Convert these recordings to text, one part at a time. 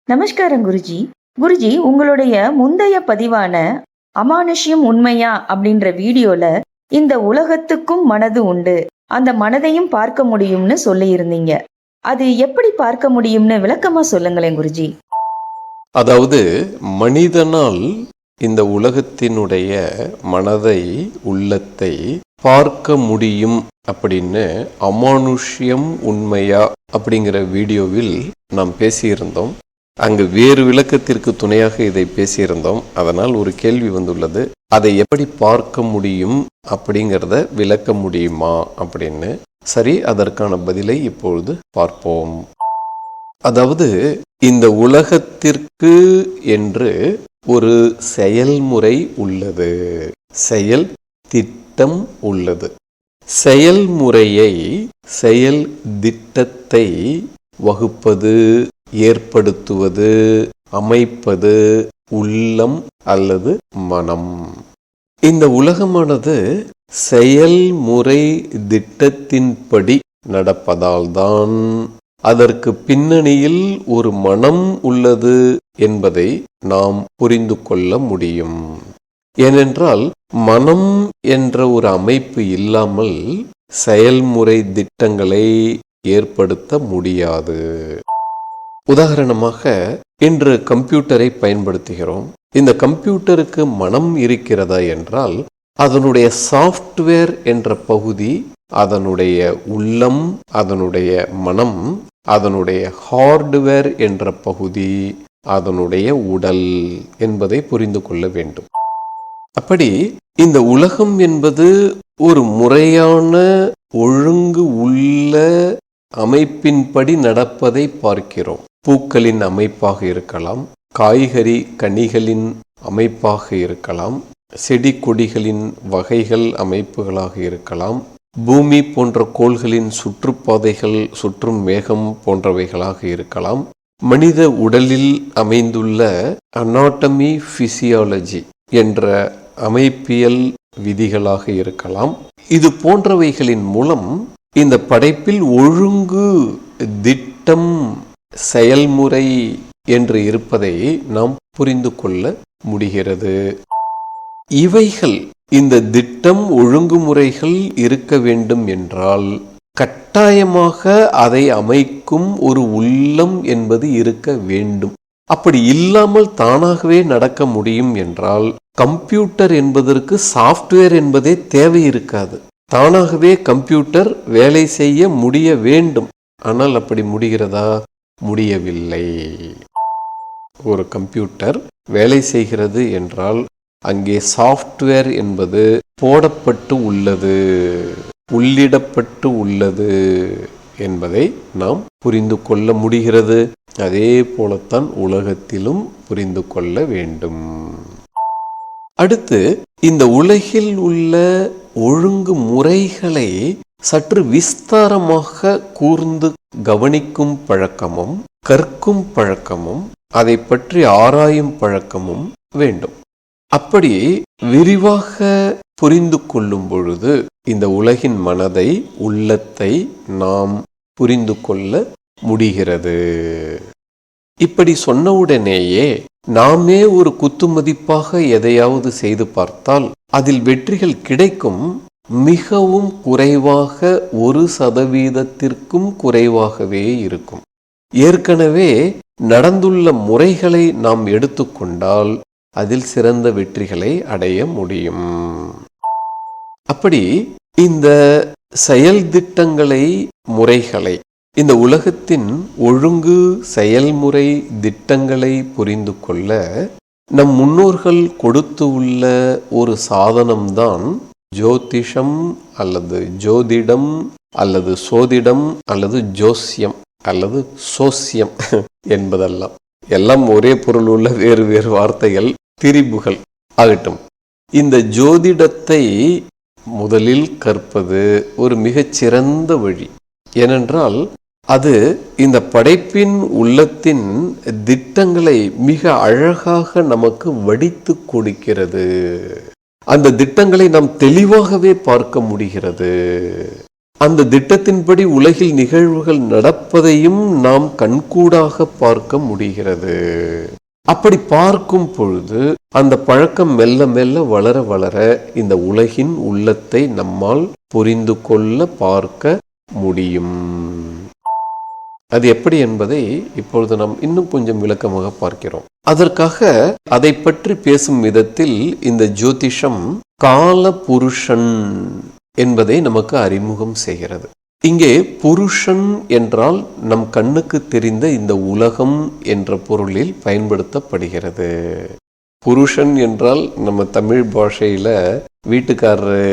நமஸ்காரம் குருஜி. குருஜி, உங்களுடைய முந்தைய பதிவான அமானுஷ்யம் உண்மையா அப்படின்ற வீடியோல இந்த உலகத்துக்கும் மனது உண்டு, அந்த மனதையும் பார்க்க முடியும்னு சொல்லி இருந்தீங்க. அது எப்படி பார்க்க முடியும்னு விளக்கமா சொல்லுங்களேன் குருஜி. அதாவது மனிதனால் இந்த உலகத்தினுடைய மனதை, உள்ளத்தை பார்க்க முடியும் அப்படின்னு அமானுஷ்யம் உண்மையா அப்படிங்கிற வீடியோவில் நாம் பேசியிருந்தோம். அங்கு வேறு விளக்கத்திற்கு துணையாக இதை பேசியிருந்தோம். அதனால் ஒரு கேள்வி வந்துள்ளது, அதை எப்படி பார்க்க முடியும் அப்படிங்கிறத விளக்க முடியுமா அப்படின்னு. சரி, அதற்கான பதிலை இப்பொழுது பார்ப்போம். அதாவது இந்த உலகத்திற்கு என்று ஒரு செயல்முறை உள்ளது, செயல் திட்டம் உள்ளது. செயல்முறையை, செயல் திட்டத்தை வகுப்பது, ஏற்படுத்துவது, அமைப்பது உள்ளம் அல்லது மனம். இந்த உலகமானது செயல்முறை திட்டத்தின்படி நடப்பதால்தான் அதற்கு பின்னணியில் ஒரு மனம் உள்ளது என்பதை நாம் புரிந்து கொள்ள முடியும். ஏனென்றால் மனம் என்ற ஒரு அமைப்பு இல்லாமல் செயல்முறை திட்டங்களை ஏற்படுத்த முடியாது. உதாரணமாக, இன்று கம்ப்யூட்டரை பயன்படுத்துகிறோம். இந்த கம்ப்யூட்டருக்கு மனம் இருக்கிறதா என்றால் அதனுடைய சாஃப்ட்வேர் என்ற பகுதி, அதனுடைய உள்ளம், அதனுடைய மனம், அதனுடைய ஹார்ட்வேர் என்ற பகுதி, அதனுடைய உடல் என்பதை புரிந்து கொள்ள வேண்டும். அப்படி இந்த உலகம் என்பது ஒரு முறையான ஒழுங்கு உள்ள அமைப்பின்படி நடப்பதை பார்க்கிறோம். பூக்களின் அமைப்பாக இருக்கலாம், காய்கறி கனிகளின் அமைப்பாக இருக்கலாம், செடி கொடிகளின் வகைகள் அமைப்புகளாக இருக்கலாம், பூமி போன்ற கோள்களின் சுற்றுப்பாதைகள், சுற்றும் மேகம் போன்றவைகளாக இருக்கலாம், மனித உடலில் அமைந்துள்ள அனாட்டமி பிசியாலஜி என்ற அமைப்பியல் விதிகளாக இருக்கலாம். இது போன்றவைகளின் மூலம் இந்த படைப்பில் ஒழுங்கு, திட்டம், செயல்முறை என்று இருப்பதை நாம் புரிந்து கொள்ள முடிகிறது. இவைகள், இந்த திட்டம், ஒழுங்குமுறைகள் இருக்க வேண்டும் என்றால் கட்டாயமாக அதை அமைக்கும் ஒரு உள்ளம் என்பது இருக்க வேண்டும். அப்படி இல்லாமல் தானாகவே நடக்க முடியும் என்றால் கம்ப்யூட்டர் என்பதற்கு சாஃப்ட்வேர் என்பதே தேவை இருக்காது. தானாகவே கம்ப்யூட்டர் வேலை செய்ய முடிய வேண்டும். ஆனால் அப்படி முடிகிறதா? முடியவில்லை. ஒரு கம்ப்யூட்டர் வேலை செய்கிறது என்றால் அங்கே சாஃப்ட்வேர் என்பது போடப்பட்டு உள்ளது, உள்ளிடப்பட்டு உள்ளது என்பதை நாம் புரிந்து கொள்ள முடிகிறது. அதே போலத்தான் உலகத்திலும் புரிந்து கொள்ள வேண்டும். அடுத்து, இந்த உலகில் உள்ள ஒழுங்கு முறைகளை சற்று விஸ்தாரமாக கூர்ந்து கவனிக்கும் பழக்கமும், கற்கும் பழக்கமும், அதை பற்றி ஆராயும் பழக்கமும் வேண்டும். அப்படி விரிவாக புரிந்து கொள்ளும் பொழுது இந்த உலகின் மனதை, உள்ளத்தை நாம் புரிந்து கொள்ள முடிகிறது. இப்படி சொன்னவுடனேயே நாமே ஒரு குத்துமதிப்பாக எதையாவது செய்து பார்த்தால் அதில் வெற்றிகள் கிடைக்கும். மிகவும் குறைவாக, 1% குறைவாகவே இருக்கும். ஏற்கனவே நடந்துள்ள முறைகளை நாம் எடுத்துக்கொண்டால் அதில் சிறந்த வெற்றிகளை அடைய முடியும். அப்படி இந்த செயல் திட்டங்களை, முறைகளை, இந்த உலகத்தின் ஒழுங்கு செயல்முறை திட்டங்களை புரிந்து கொள்ள நம் முன்னோர்கள் கொடுத்து உள்ள ஒரு சாதனம்தான் ஜோதிஷம் அல்லது ஜோதிடம் அல்லது சோதிடம் அல்லது ஜோசியம் அல்லது சோசியம் என்பதெல்லாம். எல்லாம் ஒரே பொருள் உள்ள வேறு வேறு வார்த்தைகள், திரிபுகள் ஆகட்டும். இந்த ஜோதிடத்தை முதலில் கற்பது ஒரு மிகச்சிறந்த வழி. ஏனென்றால் அது இந்த படைப்பின், உள்ளத்தின் திட்டங்களை மிக அழகாக நமக்கு வடித்து கொடுக்கிறது. அந்த திட்டங்களை நாம் தெளிவாகவே பார்க்க முடிகிறது. அந்த திட்டத்தின்படி உலகில் நிகழ்வுகள் நடப்பதையும் நாம் கண்கூடாக பார்க்க முடிகிறது. அப்படி பார்க்கும் பொழுது அந்த பழக்கம் மெல்ல மெல்ல வளர வளர இந்த உலகின் உள்ளத்தை நம்மால் புரிந்து கொள்ள பார்க்க முடியும். அது எப்படி என்பதை இப்பொழுது நாம் இன்னும் கொஞ்சம் விளக்கமாக பார்க்கிறோம். அதற்காக அதை பற்றி பேசும் விதத்தில் இந்த ஜோதிஷம் கால புருஷன் என்பதை நமக்கு அறிமுகம் செய்கிறது. இங்கே புருஷன் என்றால் நம் கண்ணுக்கு தெரிந்த இந்த உலகம் என்ற பொருளில் பயன்படுத்தப்படுகிறது. புருஷன் என்றால் நம்ம தமிழ் பாஷையில வீட்டுக்காரரு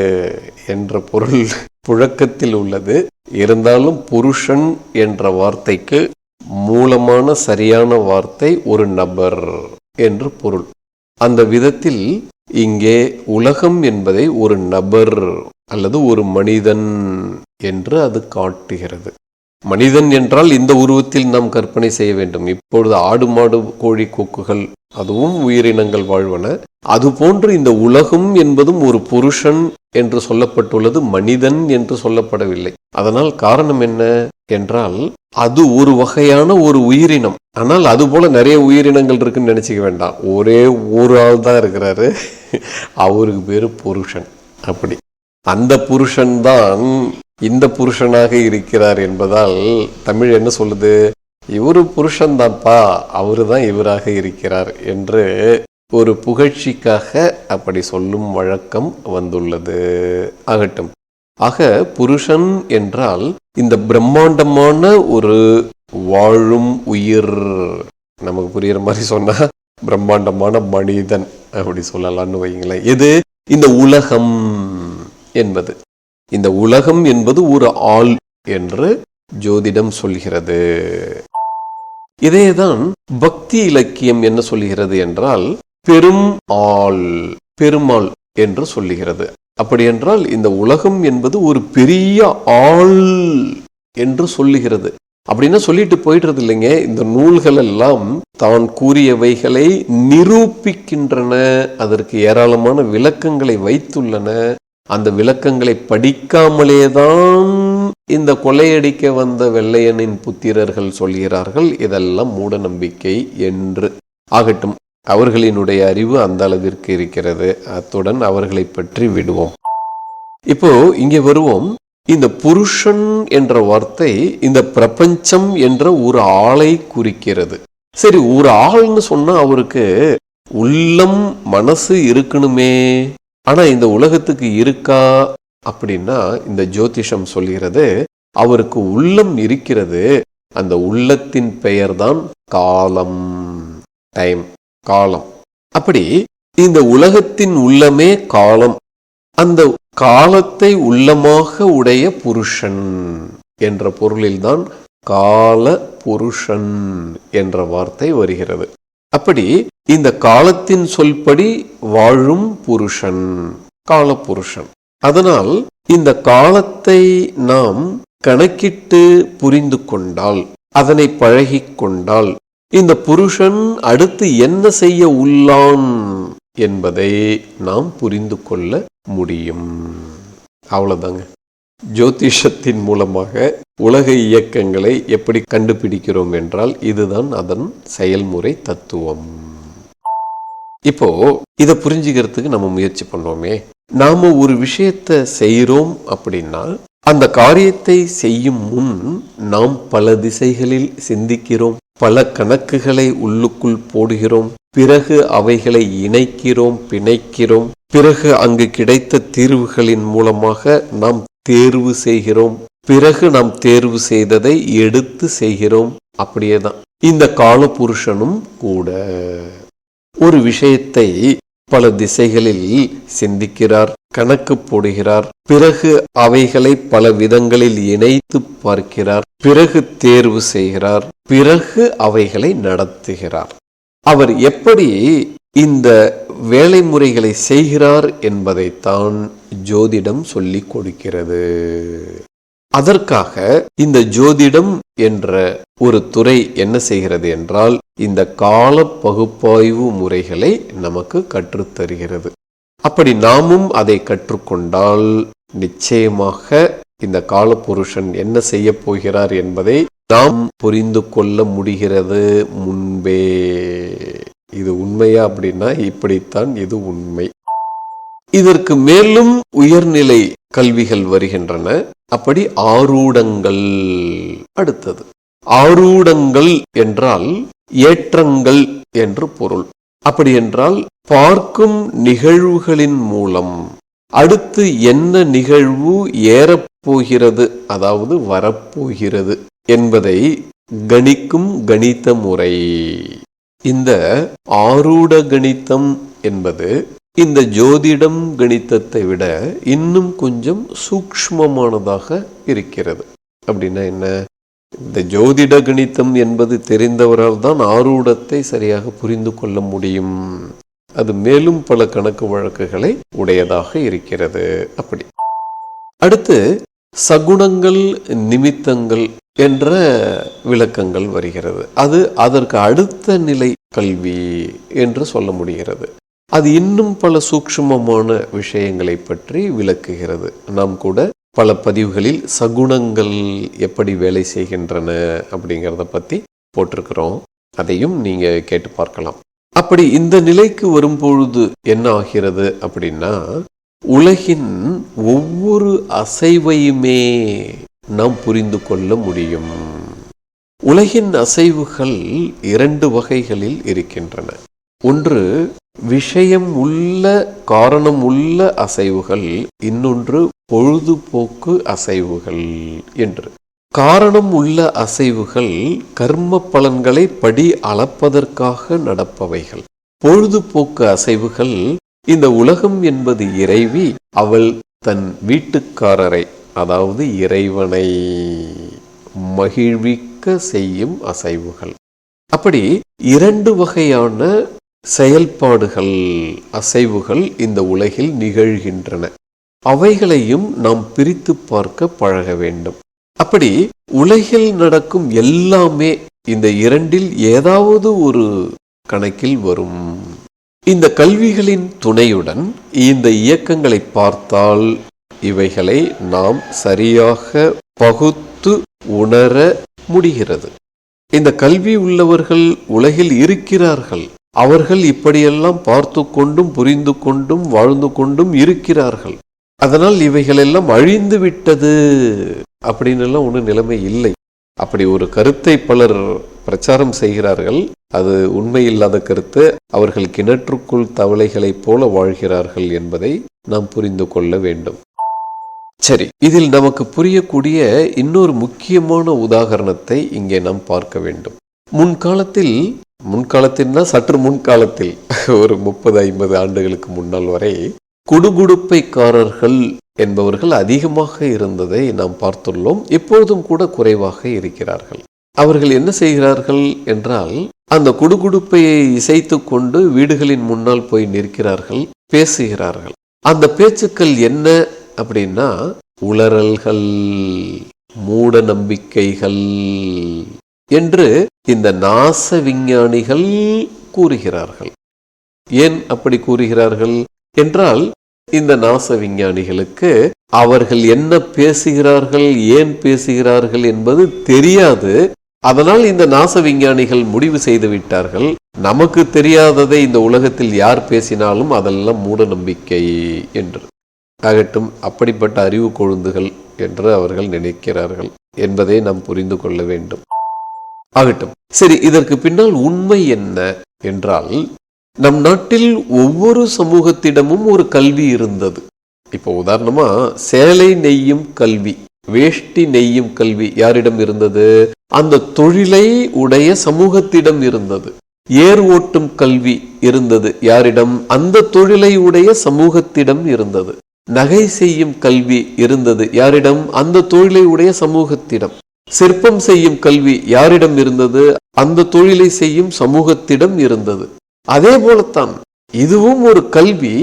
என்ற பொருள் புழக்கத்தில் உள்ளது. இருந்தாலும் புருஷன் என்ற வார்த்தைக்கு மூலமான சரியான வார்த்தை ஒரு நபர் என்று பொருள். அந்த விதத்தில் இங்கே உலகம் என்பதை ஒரு நபர் அல்லது ஒரு மனிதன் என்று அது காட்டுகிறது. மனிதன் என்றால் இந்த உருவத்தில் நாம் கற்பனை செய்ய வேண்டும். இப்பொழுது ஆடு மாடு கோழி கொக்குகள் அதுவும் உயிரினங்கள் வாழ்வன. அதுபோன்று இந்த உலகம் என்பதும் ஒரு புருஷன் என்று சொல்லப்பட்டுள்ளது, மனிதன் என்று சொல்லப்படவில்லை. அதனால் காரணம் என்ன என்றால் அது ஒரு வகையான ஒரு உயிரினம். ஆனால் அது போல நிறைய உயிரினங்கள் இருக்குன்னு நினைச்சுக்க வேண்டாம். ஒரே ஒரு ஆள் தான் இருக்கிறாரு, அவருக்கு பேரு புருஷன். அப்படி அந்த புருஷன் தான் இந்த புருஷனாக இருக்கிறார் என்பதால் தமிழ் என்ன சொல்லுது, இவரு புருஷன் தான்ப்பா, அவரு தான் இவராக இருக்கிறார் என்று ஒரு புகழ்ச்சிக்காக அப்படி சொல்லும் வழக்கம் வந்துள்ளது. ஆகட்டும். ஆக புருஷன் என்றால் இந்த பிரம்மாண்டமான ஒரு வாழும் உயிர். நமக்கு புரியுற மாதிரி சொன்னா பிரம்மாண்டமான மனிதன் அப்படி சொல்லலாம்னு வைங்களேன். எது இந்த உலகம் என்பது. இந்த உலகம் என்பது ஒரு ஆள் என்று ஜோதிடம் சொல்கிறது. இதேதான் பக்தி இலக்கியம் என்ன சொல்லுகிறது என்றால் பெரும் ஆள், பெருமாள் என்று சொல்லுகிறது. அப்படி என்றால் இந்த உலகம் என்பது ஒரு பெரிய ஆள் என்று சொல்லுகிறது. அப்படின்னா சொல்லிட்டு போயிடுறது இல்லைங்க. இந்த நூல்கள் எல்லாம் தான் கூறியவைகளை நிரூபிக்கின்றன. அதற்கு ஏராளமான விளக்கங்களை வைத்துள்ளன. அந்த விளக்கங்களை படிக்காமலேதான் இந்த கொள்ளையடிக்க வந்த வெள்ளையனின் புத்திரர்கள் சொல்கிறார்கள் இதெல்லாம் மூட நம்பிக்கை என்று. ஆகட்டும், அவர்களினுடைய அறிவு அந்த அளவிற்கு இருக்கிறது. அத்துடன் அவர்களை பற்றி விடுவோம். இப்போ இங்கே வருவோம். இந்த புருஷன் என்ற வார்த்தை இந்த பிரபஞ்சம் என்ற ஒரு ஆளை குறிக்கிறது. சரி, ஒரு ஆள்னு சொன்னா அவருக்கு உள்ளம் மனசு இருக்கணுமே. ஆனா இந்த உலகத்துக்கு இருக்கா அப்படின்னா இந்த ஜோதிஷம் சொல்கிறது அவருக்கு உள்ளம் இருக்கிறது. அந்த உள்ளத்தின் பெயர்தான் காலம், டைம், காலம். அப்படி இந்த உலகத்தின் உள்ளமே காலம். அந்த காலத்தை உள்ளமாக உடைய புருஷன் என்ற பொருளில்தான் கால புருஷன் என்ற வார்த்தை வருகிறது. அப்படி இந்த காலத்தின் சொல்படி வாழும் புருஷன் காலபுருஷன். அதனால் இந்த காலத்தை நாம் கணக்கிட்டு புரிந்து கொண்டால், அதனை பழகிக் கொண்டால், இந்த புருஷன் அடுத்து என்ன செய்ய உள்ளான் என்பதை நாம் புரிந்து கொள்ள முடியும். அவ்வளவுதாங்க. ஜோதிஷத்தின் மூலமாக உலக இயக்கங்களை எப்படி கண்டுபிடிக்கிறோம் என்றால் இதுதான் அதன் செயல்முறை தத்துவம். இப்போ இதை புரிஞ்சுக்கிறதுக்கு நம்ம முயற்சி பண்ணோமே. நாம ஒரு விஷயத்தை செய்யறோம் அப்படின்னா அந்த காரியத்தை செய்யும் முன் நாம் பல திசைகளில் சிந்திக்கிறோம், பல கணக்குகளை உள்ளுக்குள் போடுகிறோம், பிறகு அவைகளை இணைக்கிறோம், பிணைக்கிறோம், பிறகு அங்கு கிடைத்த தீர்வுகளின் மூலமாக நாம் தேர்வு செய்கிறோம், பிறகு நாம் தேர்வு செய்ததை எடுத்து செய்கிறோம். அப்படியேதான் இந்த காலபுருஷனும் கூட ஒரு விஷயத்தை பல திசைகளில் சிந்திக்கிறார், கணக்கு போடுகிறார், பிறகு அவைகளை பல விதங்களில் இணைத்து பார்க்கிறார், பிறகு தேர்வு செய்கிறார், பிறகு அவைகளை நடத்துகிறார். அவர் எப்படி இந்த வேலை முறைகளை செய்கிறார் என்பதைத்தான் ஜோதிடம் சொல்லிக் கொடுக்கிறது. அதற்காக இந்த ஜோதிடம் என்ற ஒரு துறை என்ன செய்கிறது என்றால் இந்த கால பகுப்பாய்வு முறைகளை நமக்கு கற்றுத்தருகிறது. அப்படி நாமும் அதை கற்றுக்கொண்டால் நிச்சயமாக இந்த காலபுருஷன் என்ன செய்ய போகிறார் என்பதை நாம் புரிந்து கொள்ள முடிகிறது முன்பே. இது உண்மையா அப்படின்னா இப்படித்தான் இது உண்மை. இதற்கு மேலும் உயர்நிலை கல்விகள் வருகின்றன. அப்படி ஆரூடங்கள். அடுத்தது ஆரூடங்கள் என்றால் ஏற்றங்கள் என்று பொருள். அப்படி என்றால் பார்க்கும் நிகழ்வுகளின் மூலம் அடுத்து என்ன நிகழ்வு ஏறப்போகிறது, அதாவது வரப்போகிறது என்பதை கணிக்கும் கணித முறை. இந்த ஆரூட கணிதம் என்பது இந்த ஜோதிடம் கணிதத்தை விட இன்னும் கொஞ்சம் சூக்ஷ்மமானதாக இருக்கிறது. அப்படின்னா என்ன? இந்த ஜோதிட கணிதம் என்பது தெரிந்தவரால் தான் ஆரூடத்தை சரியாக புரிந்து கொள்ள முடியும். அது மேலும் பல கணக்கு வழக்குகளை உடையதாக இருக்கிறது. அப்படி அடுத்து சகுனங்கள் நிமித்தங்கள் என்ற விளக்கங்கள் வருகிறது. அது அதற்கு அடுத்த நிலை கல்வி என்று சொல்ல முடிகிறது. அது இன்னும் பல சூக்ஷ்மமான விஷயங்களை பற்றி விளக்குகிறது. நாம் கூட பல பதிவுகளில் சகுனங்கள் எப்படி வேலை செய்கின்றன அப்படிங்கிறத பற்றி போட்டிருக்கிறோம். அதையும் நீங்க கேட்டு பார்க்கலாம். அப்படி இந்த நிலைக்கு வரும்பொழுது என்ன ஆகிறது அப்படின்னா, உலகின் ஒவ்வொரு அசைவையுமே நாம் புரிந்து கொள்ள முடியும். உலகின் அசைவுகள் 2 வகைகளில் இருக்கின்றன. ஒன்று விஷயம் உள்ள காரணம் உள்ள அசைவுகள், இன்னொன்று பொழுதுபோக்கு அசைவுகள் என்று. காரணம் உள்ள அசைவுகள் கர்ம பலன்களை படி அளப்பதற்காக நடப்பவைகள். பொழுதுபோக்கு அசைவுகள் இந்த உலகம் என்பது இறைவி, அவள் தன் வீட்டுக்காரரை, அதாவது இறைவனை மகிழ்விக்க செய்யும் அசைவுகள். அப்படி 2 வகையான செயல்பாடுகள், அசைவுகள் இந்த உலகில் நிகழ்கின்றன. அவைகளையும் நாம் பிரித்து பார்க்க பழக வேண்டும். அப்படி உலகில் நடக்கும் எல்லாமே இந்த 2இல் ஏதாவது ஒரு கணக்கில் வரும். இந்த கல்விகளின் துணையுடன் இந்த இயக்கங்களை பார்த்தால் இவைகளை நாம் சரியாக பகுத்து உணர முடிகிறது. இந்த கல்வி உள்ளவர்கள் உலகில் இருக்கிறார்கள். அவர்கள் இப்படியெல்லாம் பார்த்து கொண்டும் புரிந்து கொண்டும் வாழ்ந்து கொண்டும் இருக்கிறார்கள். அதனால் இவைகளெல்லாம் அழிந்து விட்டது அப்படின்னு எல்லாம் ஒன்றும் நிலைமை இல்லை. அப்படி ஒரு கருத்தை பலர் பிரச்சாரம் செய்கிறார்கள். அது உண்மையில்லாத கருத்து. அவர்கள் கிணற்றுக்குள் தவளைகளைப் போல வாழ்கிறார்கள் என்பதை நாம் புரிந்து கொள்ள வேண்டும். சரி, இதில் நமக்கு புரியக்கூடிய இன்னொரு முக்கியமான உதாரணத்தை இங்கே நாம் பார்க்க வேண்டும். முன்காலத்தில்னா சற்று முன்காலத்தில் ஒரு 30-50 ஆண்டுகளுக்கு முன்னால் வரை குடுகுடுப்பைக்காரர்கள் என்பவர்கள் அதிகமாக இருந்ததை நாம் பார்த்துள்ளோம். இப்பொழுதும் கூட குறைவாக இருக்கிறார்கள். அவர்கள் என்ன செய்கிறார்கள் என்றால், அந்த குடுகுடுப்பையை இசைத்து கொண்டு வீடுகளின் முன்னால் போய் நிற்கிறார்கள், பேசுகிறார்கள். அந்த பேச்சுக்கள் என்ன அப்படின்னா, உளறல்கள், மூட நம்பிக்கைகள் என்று இந்த நாச விஞ்ஞானிகள் கூறுகிறார்கள். ஏன் அப்படி கூறுகிறார்கள் என்றால், இந்த நாச விஞ்ஞானிகளுக்கு அவர்கள் என்ன பேசுகிறார்கள், ஏன் பேசுகிறார்கள் என்பது தெரியாது. அதனால் இந்த நாச விஞ்ஞானிகள் முடிவு செய்து விட்டார்கள், நமக்கு தெரியாததை இந்த உலகத்தில் யார் பேசினாலும் அதெல்லாம் மூட நம்பிக்கை என்று. ஆகட்டும், அப்படிப்பட்ட அறிவு கொழுந்துகள் என்று அவர்கள் நினைக்கிறார்கள் என்பதை நாம் புரிந்து கொள்ள வேண்டும். ஆகட்டும், சரி, இதற்கு பின்னால் உண்மை என்ன என்றால், நம் நாட்டில் ஒவ்வொரு சமூகத்திடமும் ஒரு கல்வி இருந்தது. இப்போ உதாரணமா சேலை நெய்யும் கல்வி, வேஷ்டி நெய்யும் கல்வி யாரிடம் இருந்தது? அந்த தொழிலை உடைய சமூகத்திடம் இருந்தது. ஏர் ஓட்டும் கல்வி இருந்தது யாரிடம்? அந்த தொழிலை உடைய சமூகத்திடம் இருந்தது. நகை செய்யும் கல்வி இருந்தது யாரிடம்? அந்த தொழிலை உடைய சமூகத்திடம். சிற்பம் செய்யும் கல்வி யாரிடம் இருந்தது? அந்த தொழிலை செய்யும் சமூகத்திடம் இருந்தது. அதே போலத்தான் இதுவும் ஒரு கல்வி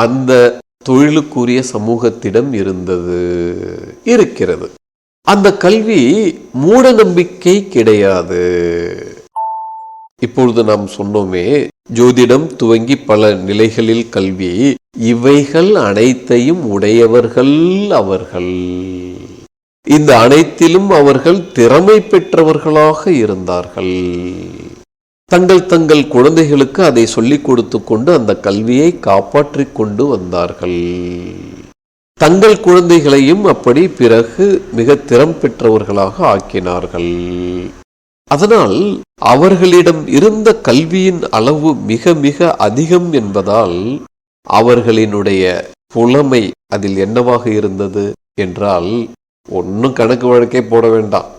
அந்த தொழிலுக்குரிய சமூகத்திடம் இருக்கிறது. அந்த கல்வி மூட நம்பிக்கை கிடையாது. இப்பொழுது நாம் சொன்னோமே, ஜோதிடம் துவங்கி பல நிலைகளில் கல்வி, இவைகள் அனைத்தையும் உடையவர்கள் அவர்கள். இந்த அனைத்திலும் அவர்கள் திறமை பெற்றவர்களாக இருந்தார்கள். தங்கள் குழந்தைகளுக்கு அதை சொல்லிக் கொடுத்து கொண்டு அந்த கல்வியை காப்பாற்றிக் கொண்டு வந்தார்கள். தங்கள் குழந்தைகளையும் அப்படி பிறகு மிக திறம் பெற்றவர்களாக ஆக்கினார்கள். அதனால் அவர்களிடம் இருந்த கல்வியின் அளவு மிக மிக அதிகம் என்பதால் அவர்களினுடைய புலமை அதில் என்னவாக இருந்தது என்றால், ஒன்றும் கணக்கு வழக்கே போட வேண்டாம்.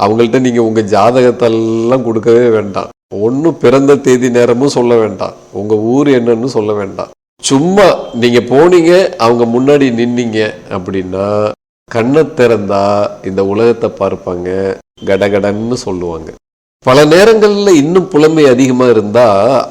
அவங்கள்ட்ட நீங்க உங்க ஜாதகத்தெல்லாம் கொடுக்கவே வேண்டாம். ஒன்றும் பிறந்த தேதி நேரமும் சொல்ல வேண்டாம். உங்க ஊர் என்னன்னு சொல்ல வேண்டாம். சும்மா நீங்க போனீங்க, அவங்க முன்னாடி நின்னீங்க அப்படின்னா கண்ணை திறந்தா இந்த உலகத்தை பார்ப்பாங்க, கடகடன்னு சொல்லுவாங்க. பல நேரங்கள்ல இன்னும் புலமை அதிகமா இருந்தா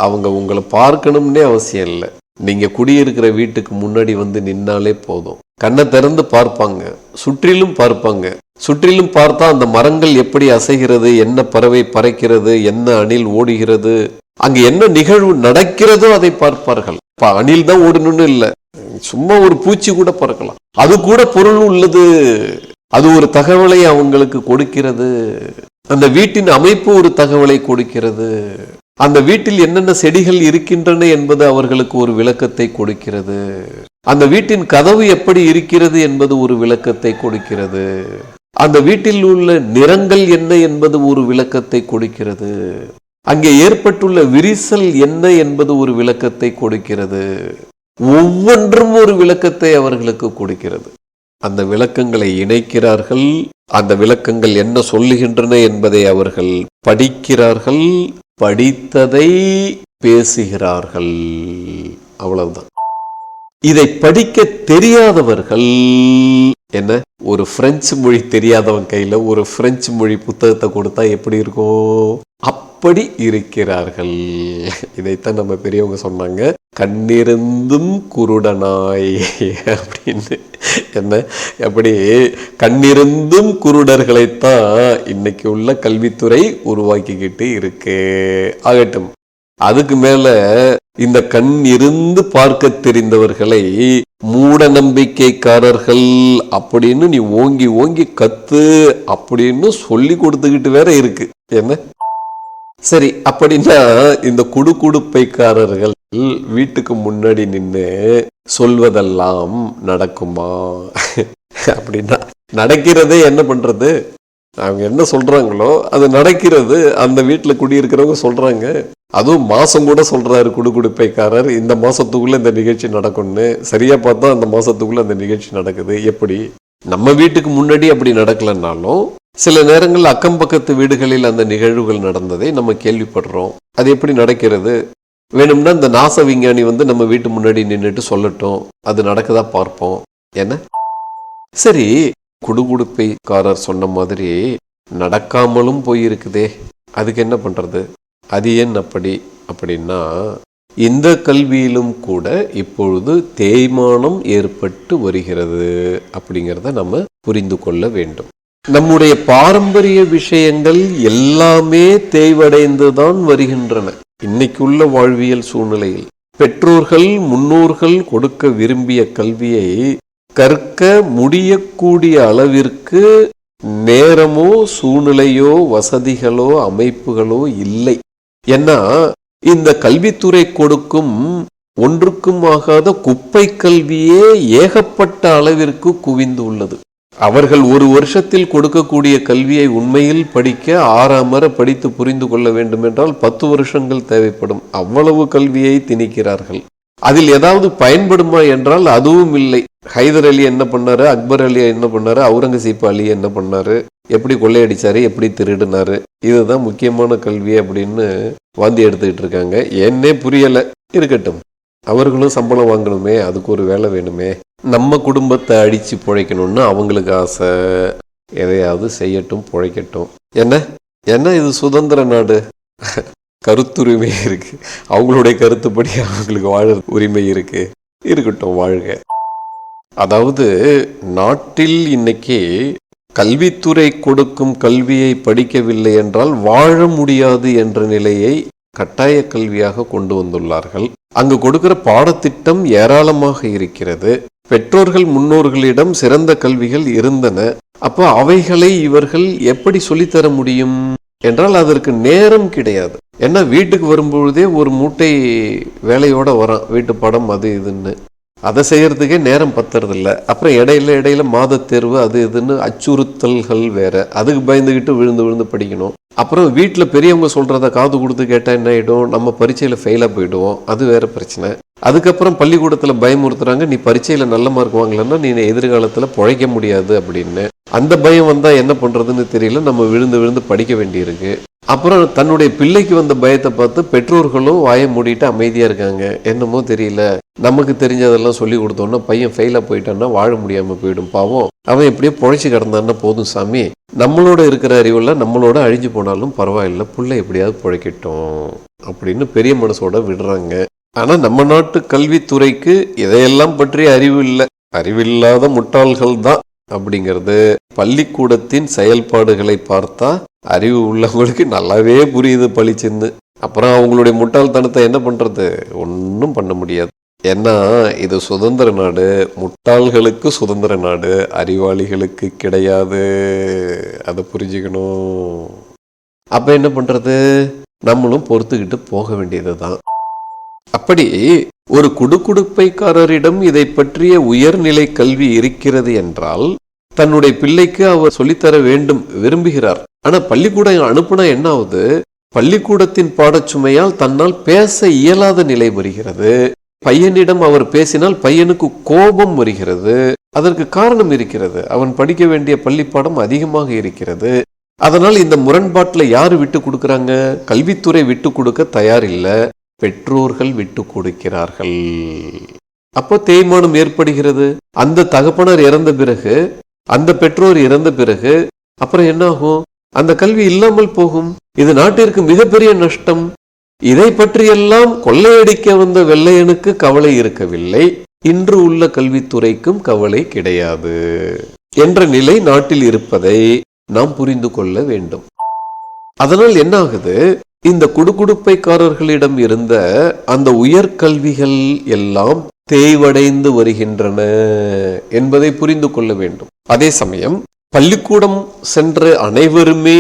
அவங்க உங்களை பார்க்கணும்னே அவசியம் இல்லை. நீங்க குடியிருக்கிற வீட்டுக்கு முன்னாடி வந்து நின்னாலே போதும், கண்ணை திறந்து பார்ப்பாங்க, சுற்றிலும் பார்ப்பாங்க. சுற்றிலும் பார்த்தா அந்த மரங்கள் எப்படி அசைகிறது, என்ன பறவை பறக்கிறது, என்ன அணில் ஓடுகிறது, அங்க என்ன நிகழ்வு நடக்கிறதோ அதை பார்ப்பார்கள். அணில் தான் ஓடணும்னு இல்லை, சும்மா ஒரு பூச்சி கூட பறக்கலாம், அது கூட பொருள் உள்ளது, அது ஒரு தகவலை அவங்களுக்கு கொடுக்கிறது. அந்த வீட்டின் அமைப்பு ஒரு தகவலை கொடுக்கிறது. அந்த வீட்டில் என்னென்ன செடிகள் இருக்கின்றன என்பது அவர்களுக்கு ஒரு விளக்கத்தை கொடுக்கிறது. அந்த வீட்டின் கதவு எப்படி இருக்கிறது என்பது ஒரு விளக்கத்தை கொடுக்கிறது. அந்த வீட்டில் உள்ள நிறங்கள் என்ன என்பது ஒரு விளக்கத்தை கொடுக்கிறது. அங்கே ஏற்பட்டுள்ள விரிசல் என்ன என்பது ஒரு விளக்கத்தை கொடுக்கிறது. ஒவ்வொன்றும் ஒரு விளக்கத்தை அவர்களுக்கு கொடுக்கிறது. அந்த விளக்கங்களை இணைக்கிறார்கள். அந்த விளக்கங்கள் என்ன சொல்லுகின்றன என்பதை அவர்கள் படிக்கிறார்கள், படித்ததை பேசுகிறார்கள். அவ்வளவுதான். இதை படிக்க தெரியாதவர்கள் என்ன, ஒரு பிரெஞ்சு மொழி தெரியாதவன் கையில ஒரு பிரெஞ்சு மொழி புத்தகத்தை கொடுத்தா எப்படி இருக்கும், அப்படி இருக்கிறார்கள். இதைத்தான் நம்ம பெரியவங்க சொன்னாங்க, கண்ணிருந்தும் குருடனாய் அப்படின்னு. என்ன, எப்படி கண்ணிருந்தும் குருடர்களைத்தான் இன்னைக்கு உள்ள கல்வித்துறை உருவாக்கிக்கிட்டு இருக்கு. ஆகட்டும், அதுக்கு மேல இந்த கண் இருந்து பார்க்க தெரிந்தவர்களை மூட நம்பிக்கைக்காரர்கள் அப்படின்னு நீ ஓங்கி ஓங்கி கத்து அப்படின்னு சொல்லி கொடுத்துக்கிட்டு வேற இருக்கு. என்ன சரி, அப்படின்னா இந்த குடுகுடுப்பைக்காரர்கள் வீட்டுக்கு முன்னாடி நின்று சொல்வதெல்லாம் நடக்குமா அப்படின்னா, நடக்கிறதே என்ன பண்றது, அவங்க என்ன சொல்றாங்களோ அது நடக்கிறது. அந்த வீட்டுல குடியிருக்கிறவங்க சொல்றாங்க. அதுவும் மாசம் கூட சொல்றாரு குடுகுடுப்பைக்காரர், இந்த மாசத்துக்குள்ள இந்த நிகழ்ச்சி நடக்கும்னு. சரியா பார்த்தா அந்த மாசத்துக்குள்ள அந்த நிகழ்ச்சி நடக்குது. எப்படி நம்ம வீட்டுக்கு முன்னாடி அப்படி நடக்கலன்னாலும் சில நேரங்கள் அக்கம் பக்கத்து வீடுகளில் அந்த நிகழ்வுகள் நடந்ததை நம்ம கேள்விப்படுறோம். அது எப்படி நடக்கிறது, வேணும்னா இந்த நாச விஞ்ஞானி வந்து நம்ம வீட்டு முன்னாடி நின்றுட்டு சொல்லட்டும், அது நடக்குதா பார்ப்போம். என்ன சரி, குடுகுடுப்பைக்காரர் சொன்ன மாதிரி நடக்காமலும் போயிருக்குதே, அதுக்கு என்ன பண்றது, அது ஏன் அப்படி அப்படின்னா, இந்த கல்வியிலும் கூட இப்பொழுது தேய்மானம் ஏற்பட்டு வருகிறது அப்படிங்கிறத நம்ம புரிந்து கொள்ள வேண்டும். நம்முடைய பாரம்பரிய விஷயங்கள் எல்லாமே தேய்வடைந்துதான் வருகின்றன. இன்னைக்குள்ள வாழ்வியல் சூழ்நிலையில் பெற்றோர்கள் முன்னோர்கள் கொடுக்க விரும்பிய கல்வியை கற்க முடியக்கூடிய அளவிற்கு நேரமோ சூழ்நிலையோ வசதிகளோ அமைப்புகளோ இல்லை. ஏன்னா இந்த கல்வித்துறை கொடுக்கும் ஒன்றுக்கும் ஆகாத குப்பை கல்வியே ஏகப்பட்ட அளவிற்கு குவிந்து உள்ளது. அவர்கள் ஒரு வருஷத்தில் கொடுக்கக்கூடிய கல்வியை உண்மையில் படிக்க ஆறாமற படித்து புரிந்து கொள்ள வேண்டும் என்றால் 10 வருஷங்கள் தேவைப்படும். அவ்வளவு கல்வியை திணிக்கிறார்கள். அதில் ஏதாவது பயன்படுமா என்றால் அதுவும் இல்லை. ஹைதர் அலி என்ன பண்ணாரு, அக்பர் அலி என்ன பண்ணாரு, அவுரங்கசீப் அலி என்ன பண்ணாரு, எப்படி கொள்ளையடிச்சாரு, எப்படி திருடினாரு, இதுதான் முக்கியமான கல்வி அப்படின்னு வாந்தி எடுத்துக்கிட்டு இருக்காங்க. என்னே புரியல. இருக்கட்டும், அவர்களும் சம்பளம் வாங்கணுமே, அதுக்கு ஒரு வேலை வேணுமே. நம்ம குடும்பத்தை அடிச்சு பிழைக்கணும்னு அவங்களுக்கு ஆசை. எதையாவது செய்யட்டும், பிழைக்கட்டும். என்ன இது சுதந்திர நாடு, கருத்துரிமை இருக்கு, அவங்களுடைய கருத்துப்படி அவங்களுக்கு வாழ உரிமை இருக்கு. இருக்கட்டும், வாழ்க. அதாவது நாட்டில் இன்னைக்கு கல்வித்துறை கொடுக்கும் கல்வியை படிக்கவில்லை என்றால் வாழ முடியாது என்ற நிலையை கட்டாய கல்வியாக கொண்டு வந்துள்ளார்கள். அங்கு கொடுக்கிற பாடத்திட்டம் ஏராளமாக இருக்கிறது. பெற்றோர்கள் முன்னோர்களிடம் சிறந்த கல்விகள் இருந்தன. அப்போ அவைகளை இவர்கள் எப்படி சொல்லித்தர முடியும் என்றால் அதற்கு நேரம் கிடையாது. ஏன்னா வீட்டுக்கு வரும்பொழுதே ஒரு மூட்டை வேலையோட வரான், வீட்டு படம் அது இதுன்னு. அதை செய்யறதுக்கே நேரம் பத்துறதில்ல. அப்புறம் இடையில மாத தேர்வு அது இதுன்னு அச்சுறுத்தல்கள் வேற, அதுக்கு பயந்துகிட்டு விழுந்து விழுந்து படிக்கணும். அப்புறம் வீட்டில் பெரியவங்க சொல்றத காது கொடுத்து கேட்டால் என்ன ஆயிடும், நம்ம பரீட்சையில ஃபெயிலாக போயிடுவோம், அது வேற பிரச்சனை. அதுக்கப்புறம் பள்ளிக்கூடத்தில் பயமுறுத்துறாங்க, நீ பரீட்சையில நல்ல மார்க் வாங்கலன்னா நீ எதிர்காலத்தில் பிழைக்க முடியாது அப்படின்னு. அந்த பயம் வந்தா என்ன பண்றதுன்னு தெரியல, நம்ம விழுந்து விழுந்து படிக்க வேண்டியிருக்கு. அப்புறம் தன்னுடைய பிள்ளைக்கு வந்த பயத்தை பார்த்து பெற்றோர்களும் வாயை மூடிட்டு அமைதியா இருக்காங்க. என்னமோ தெரியல, நமக்கு தெரிஞ்சதெல்லாம் சொல்லி கொடுத்தோம்னா பையன் ஃபெயிலா போயிட்டான்னா வாழ முடியாம போயிடும், பாவம் அவன் எப்படியோ பொழைச்சு கிடந்தான்னா போதும் சாமி, நம்மளோட இருக்கிற அறிவெல்லாம் நம்மளோட அழிஞ்சு போனாலும் பரவாயில்ல, பிள்ளை எப்படியாவது பிழைக்கட்டும் அப்படின்னு பெரிய மனசோட விடுறாங்க. ஆனா நம்ம நாட்டு கல்வித்துறைக்கு இதையெல்லாம் பற்றி அறிவு இல்லை, அறிவில்லாத முட்டாள்கள் தான் அப்படிங்கிறது பள்ளிக்கூடத்தின் செயல்பாடுகளை பார்த்தா அறிவு உள்ளவங்களுக்கு நல்லாவே புரியுது பளிச்சுன்னு. அப்புறம் அவங்களுடைய முட்டாள்தனத்தை என்ன பண்றது, ஒன்றும் பண்ண முடியாது. ஏன்னா இது சுதந்திர நாடு, முட்டாள்களுக்கு சுதந்திர நாடு, அறிவாளிகளுக்கு கிடையாது, அதை புரிஞ்சுக்கணும். அப்ப என்ன பண்றது, நம்மளும் பொறுத்துக்கிட்டு போக வேண்டியதுதான். அப்படி ஒரு குடுகுடுப்பைக்காரரிடம் இதை பற்றிய உயர்நிலை கல்வி இருக்கிறது என்றால் தன்னுடைய பிள்ளைக்கு அவர் சொல்லித்தர வேண்டும் விரும்புகிறார். ஆனா பள்ளிக்கூடம் அனுப்புனா என்ன ஆகுது, பள்ளிக்கூடத்தின் பாடச்சுமையால் தன்னால் பேச இயலாத நிலை வருகிறது. பையனிடம் அவர் பேசினால் பையனுக்கு கோபம் வருகிறது. அதற்கு காரணம் இருக்கிறது, அவன் படிக்க வேண்டிய பள்ளி பாடம் அதிகமாக இருக்கிறது. அதனால் இந்த முரண்பாட்டில் யாரு விட்டு கொடுக்கறாங்க, கல்வித்துறை விட்டு கொடுக்க தயார் இல்லை, பெற்றோர்கள் விட்டு கொடுக்கிறார்கள். அப்போ தேய்மானம் ஏற்படுகிறது. அந்த தகப்பனர் இறந்த பிறகு, அந்த பெற்றோர் இறந்த பிறகு அப்புறம் என்ன ஆகும், அந்த கல்வி இல்லாமல் போகும். இது நாட்டிற்கு மிகப்பெரிய நஷ்டம். இதை பற்றியெல்லாம் கொள்ளையடிக்க வந்த வெள்ளையனுக்கு கவலை இருக்கவில்லை, இன்று உள்ள கல்வித்துறைக்கும் கவலை கிடையாது என்ற நிலை நாட்டில் இருப்பதை நாம் புரிந்து கொள்ள வேண்டும். அதனால் என்ன ஆகுது, இந்த குடுகுடுப்பைக்காரர்களிடம் இருந்த அந்த உயர்கல்விகள் எல்லாம் தேய்வடைந்து வருகின்றன என்பதை புரிந்து கொள்ள வேண்டும். அதே சமயம் பள்ளிக்கூடம் சென்ற அனைவருமே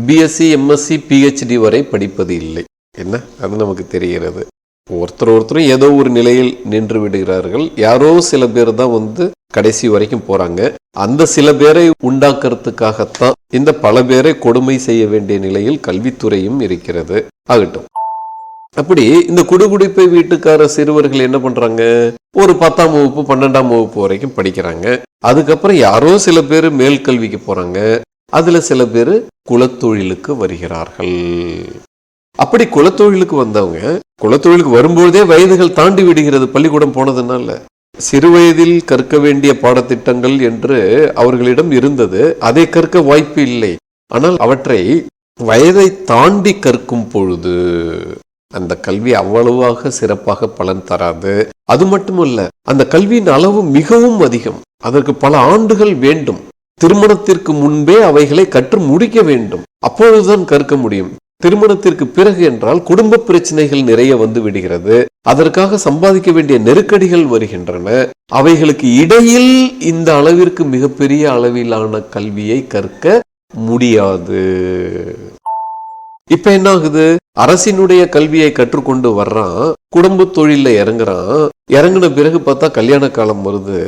பிஎஸ்சி எம்எஸ்சி பிஹெச்டி வரை படிப்பது இல்லை. என்ன, அது நமக்கு தெரிகிறது. ஒருத்தரும் ஏதோ ஒரு நிலையில் நின்று விடுகிறார்கள். யாரோ சில பேர் தான் கடைசி வரைக்கும் போறாங்க. அந்த சில பேரை உண்டாக்குறதுக்காகத்தான் இந்த பல பேரை கொடுமை செய்ய வேண்டிய நிலையில் கல்வித்துறையும் இருக்கிறது. ஆகட்டும். அப்படி இந்த குடுகுடுப்பை வீட்டுக்கார சிறுவர்கள் என்ன பண்றாங்க, ஒரு 10ஆம் வகுப்பு 12ஆம் வகுப்பு வரைக்கும் படிக்கிறாங்க. அதுக்கப்புறம் யாரோ சில பேர் மேல் கல்விக்கு போறாங்க. அதுல சில பேர் குலத்தொழிலுக்கு வருகிறார்கள். அப்படி குலத்தொழிலுக்கு வந்தவங்க குலத்தொழிலுக்கு வரும்போதே வயதுகள் தாண்டி விடுகிறது பள்ளிக்கூடம் போனதுனால. சிறு வயதில் கற்க வேண்டிய பாடத்திட்டங்கள் என்று அவர்களிடம் இருந்தது, அதை கற்க வாய்ப்பு இல்லை. ஆனால் அவற்றை வயதை தாண்டி கற்கும் பொழுது அந்த கல்வி அவ்வளவாக சிறப்பாக பலன் தராது. அது மட்டுமல்ல, அந்த கல்வியின் அளவு மிகவும் அதிகம். அதற்கு பல ஆண்டுகள் வேண்டும். திருமணத்திற்கு முன்பே அவைகளை கற்று முடிக்க வேண்டும், அப்பொழுதுதான் கற்க முடியும். திருமணத்திற்கு பிறகு என்றால் குடும்ப பிரச்சனைகள் நிறைய வந்து விடுகிறது. அதற்காக சம்பாதிக்க வேண்டிய நெருக்கடிகள் வருகின்றன. அவைகளுக்கு இடையில் இந்த அளவிற்கு மிகப்பெரிய அளவிலான கல்வியை கற்க முடியாது. இப்ப என்ன ஆகுது, அரசினுடைய கல்வியை கற்றுக்கொண்டு வர்றான், குடும்ப தொழில இறங்குறான். இறங்கின பிறகு பார்த்தா கல்யாண காலம் வருது.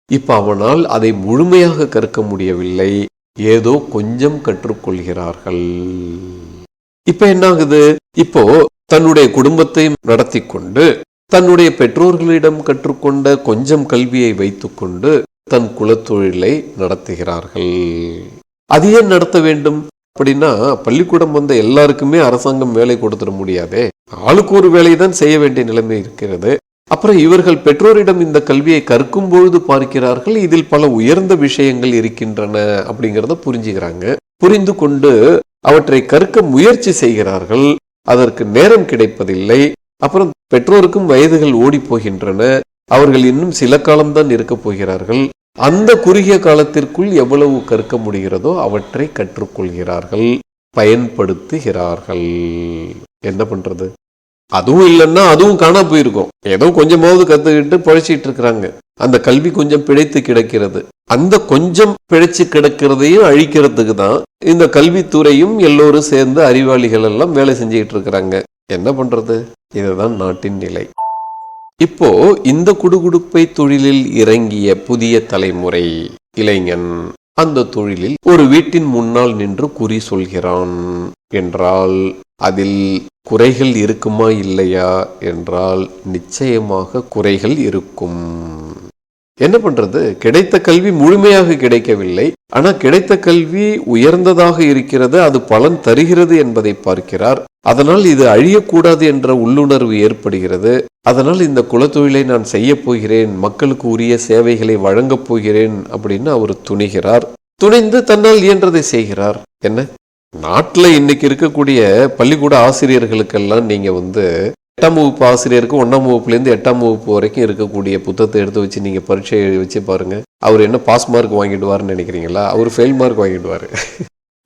இப்ப அவனால் அதை முழுமையாக கற்க முடியவில்லை, ஏதோ கொஞ்சம் கற்றுக்கொள்கிறார்கள். இப்ப என்ன ஆகுது, இப்போ தன்னுடைய குடும்பத்தை நடத்தி கொண்டு தன்னுடைய பெற்றோர்களிடம் கற்றுக்கொண்ட கொஞ்சம் கல்வியை வைத்துக்கொண்டு தன் குலத்தொழிலை நடத்துகிறார்கள். அது ஏன் நடத்த வேண்டும் அப்படின்னா, பள்ளிக்கூடம் வந்த எல்லாருக்குமே அரசாங்கம் வேலை கொடுத்துட முடியாதே, ஆளுக்கு ஒரு வேலையை தான் செய்ய வேண்டிய நிலைமை இருக்கிறது. அப்புறம் இவர்கள் பெற்றோரிடம் இந்த கல்வியை கற்கும் பொழுது பார்க்கிறார்கள், இதில் பல உயர்ந்த விஷயங்கள் இருக்கின்றன அப்படிங்கிறத புரிஞ்சுக்கிறாங்க. புரிந்து கொண்டு அவற்றை கற்க முயற்சி செய்கிறார்கள். அதற்கு நேரம் கிடைப்பதில்லை. அப்புறம் பெற்றோருக்கும் வயதுகள் ஓடி போகின்றன. அவர்கள் இன்னும் சில காலம்தான் இருக்க போகிறார்கள். அந்த குறுகிய காலத்திற்குள் எவ்வளவு கற்க முடிகிறதோ அவற்றை கற்றுக்கொள்கிறார்கள், பயன்படுத்துகிறார்கள். என்ன பண்றது, அதுவும் இல்லைன்னா அதுவும் காணா போயிருக்கும். ஏதோ கொஞ்சமாவது கத்துக்கிட்டு பழச்சிட்டு இருக்கிறாங்க. அந்த கல்வி கொஞ்சம் பிழைத்து கிடக்கிறது. அந்த கொஞ்சம் பிழைச்சு கிடக்கிறதையும் அழிக்கிறதுக்கு தான் இந்த கல்வித்துறையும் எல்லோரும் சேர்ந்து அறிவாளிகள் எல்லாம் வேலை செஞ்சுக்கிட்டு இருக்கிறாங்க. என்ன பண்றது? இதுதான் நாட்டின் நிலை. இப்போ இந்த குடுகுடுப்பை தொழிலில் இறங்கிய புதிய தலைமுறை இளைஞன் அந்த தொழிலில் ஒரு வீட்டின் முன்னால் நின்று குறி சொல்கிறான் என்றால் அதில் குறைகள் இருக்குமா இல்லையா என்றால் நிச்சயமாக குறைகள் இருக்கும். என்ன பண்றது? கிடைத்த கல்வி முழுமையாக கிடைக்கவில்லை. ஆனா கிடைத்த கல்வி உயர்ந்ததாக இருக்கிறது, அது பலன் தருகிறது என்பதை பார்க்கிறார். அதனால் இது அழியக்கூடாது என்ற உள்ளுணர்வு ஏற்படுகிறது. அதனால் இந்த குலத்தொழிலை நான் செய்ய போகிறேன், மக்களுக்கு உரிய சேவைகளை வழங்கப் போகிறேன் அப்படின்னு அவர் துணிகிறார். துணிந்து தன்னால் இயன்றதை செய்கிறார். என்ன நாட்டுல இன்னைக்கு இருக்கக்கூடிய பள்ளிக்கூட ஆசிரியர்களுக்கெல்லாம் நீங்க 8ஆம் வகுப்பு ஆசிரியருக்கு 1ஆம் வகுப்புலேருந்து 8ஆம் வகுப்பு வரைக்கும் இருக்கக்கூடிய புத்தகத்தை எடுத்து வச்சு நீங்க பரீட்சை வச்சு பாருங்க. அவர் என்ன பாஸ் மார்க் வாங்கிடுவார்னு நினைக்கிறீங்களா? அவர் ஃபெயில் மார்க் வாங்கிடுவாரு.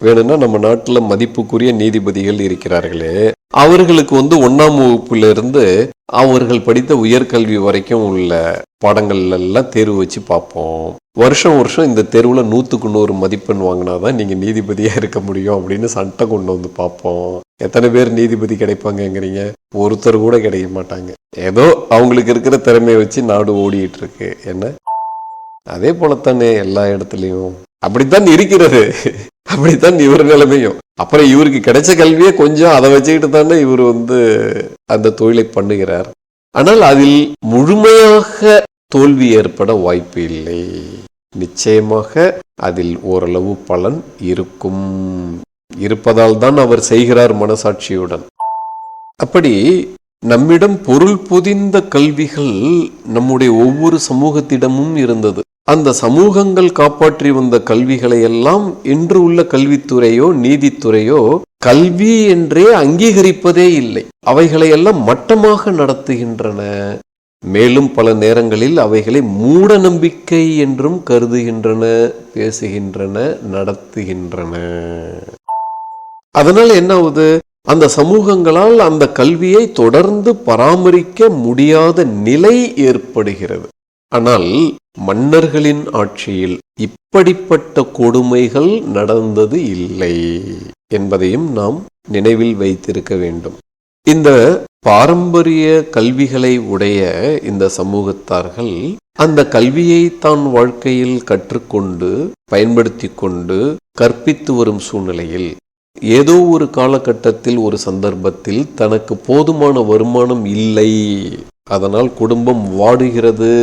வேணும்னா நம்ம நாட்டுல மதிப்புக்குரிய நீதிபதிகள் இருக்கிறார்களே, அவர்களுக்கு 1ஆம் வகுப்புல இருந்து அவர்கள் படித்த உயர்கல்வி வரைக்கும் உள்ள பாடங்கள் எல்லாம் தேர்வு வச்சு பார்ப்போம். வருஷம் இந்த தேர்வுல 100க்கு 100 மதிப்பெண் வாங்கினாதான் நீங்க நீதிபதியா இருக்க முடியும் அப்படின்னு சட்டம் கொண்டு வந்து பார்ப்போம். எத்தனை பேர் நீதிபதி கிடைப்பாங்கங்கிறீங்க? ஒருத்தர் கூட கிடைக்க மாட்டாங்க. ஏதோ அவங்களுக்கு இருக்கிற திறமையை வச்சு நாடு ஓடிட்டு இருக்கு. என்ன அதே போலத்தானே எல்லா இடத்துலயும் அப்படித்தான் இருக்கிறது. அப்படித்தான் இவர் நிலைமையும். அப்புறம் இவருக்கு கிடைச்ச கல்வியே கொஞ்சம் அதை வச்சுக்கிட்டு தானே இவர் அந்த தொழிலை பண்ணுகிறார். ஆனால் அதில் முழுமையாக தோல்வி ஏற்பட வாய்ப்பு இல்லை. நிச்சயமாக அதில் ஓரளவு பலன் இருக்கும். இருப்பதால் தான் அவர் செய்கிறார் மனசாட்சியுடன். அப்படி நம்மிடம் பொருள் பொதிந்த கல்விகள் நம்முடைய ஒவ்வொரு சமூகத்திடமும் இருந்தது. அந்த சமூகங்கள் காப்பாற்றி வந்த கல்விகளை எல்லாம் இன்று உள்ள கல்வித்துறையோ நீதித்துறையோ கல்வி என்றே அங்கீகரிப்பதே இல்லை. அவைகளை எல்லாம் மட்டமாக நடத்துகின்றன. மேலும் பல நேரங்களில் அவைகளை மூட நம்பிக்கை என்றும் கருதுகின்றன, பேசுகின்றன, நடத்துகின்றன. அதனால என்ன ஆகுது? அந்த சமூகங்களால் அந்த கல்வியை தொடர்ந்து பராமரிக்க முடியாத நிலை ஏற்படுகிறது. ஆனால் மன்னர்களின் ஆட்சியில் இப்படிப்பட்ட கொடுமைகள் நடந்தது இல்லை என்பதையும் நாம் நினைவில் வைத்திருக்க வேண்டும். இந்த பாரம்பரிய கல்விகளை உடைய இந்த சமூகத்தார்கள் அந்த கல்வியை தான் வாழ்க்கையில் கற்றுக்கொண்டு பயன்படுத்தி கொண்டு கற்பித்து வரும் சூழ்நிலையில் ஏதோ ஒரு காலகட்டத்தில் ஒரு சந்தர்ப்பத்தில் தனக்கு போதுமான வருமானம் இல்லை, அதனால் குடும்பம் வாடுகிறது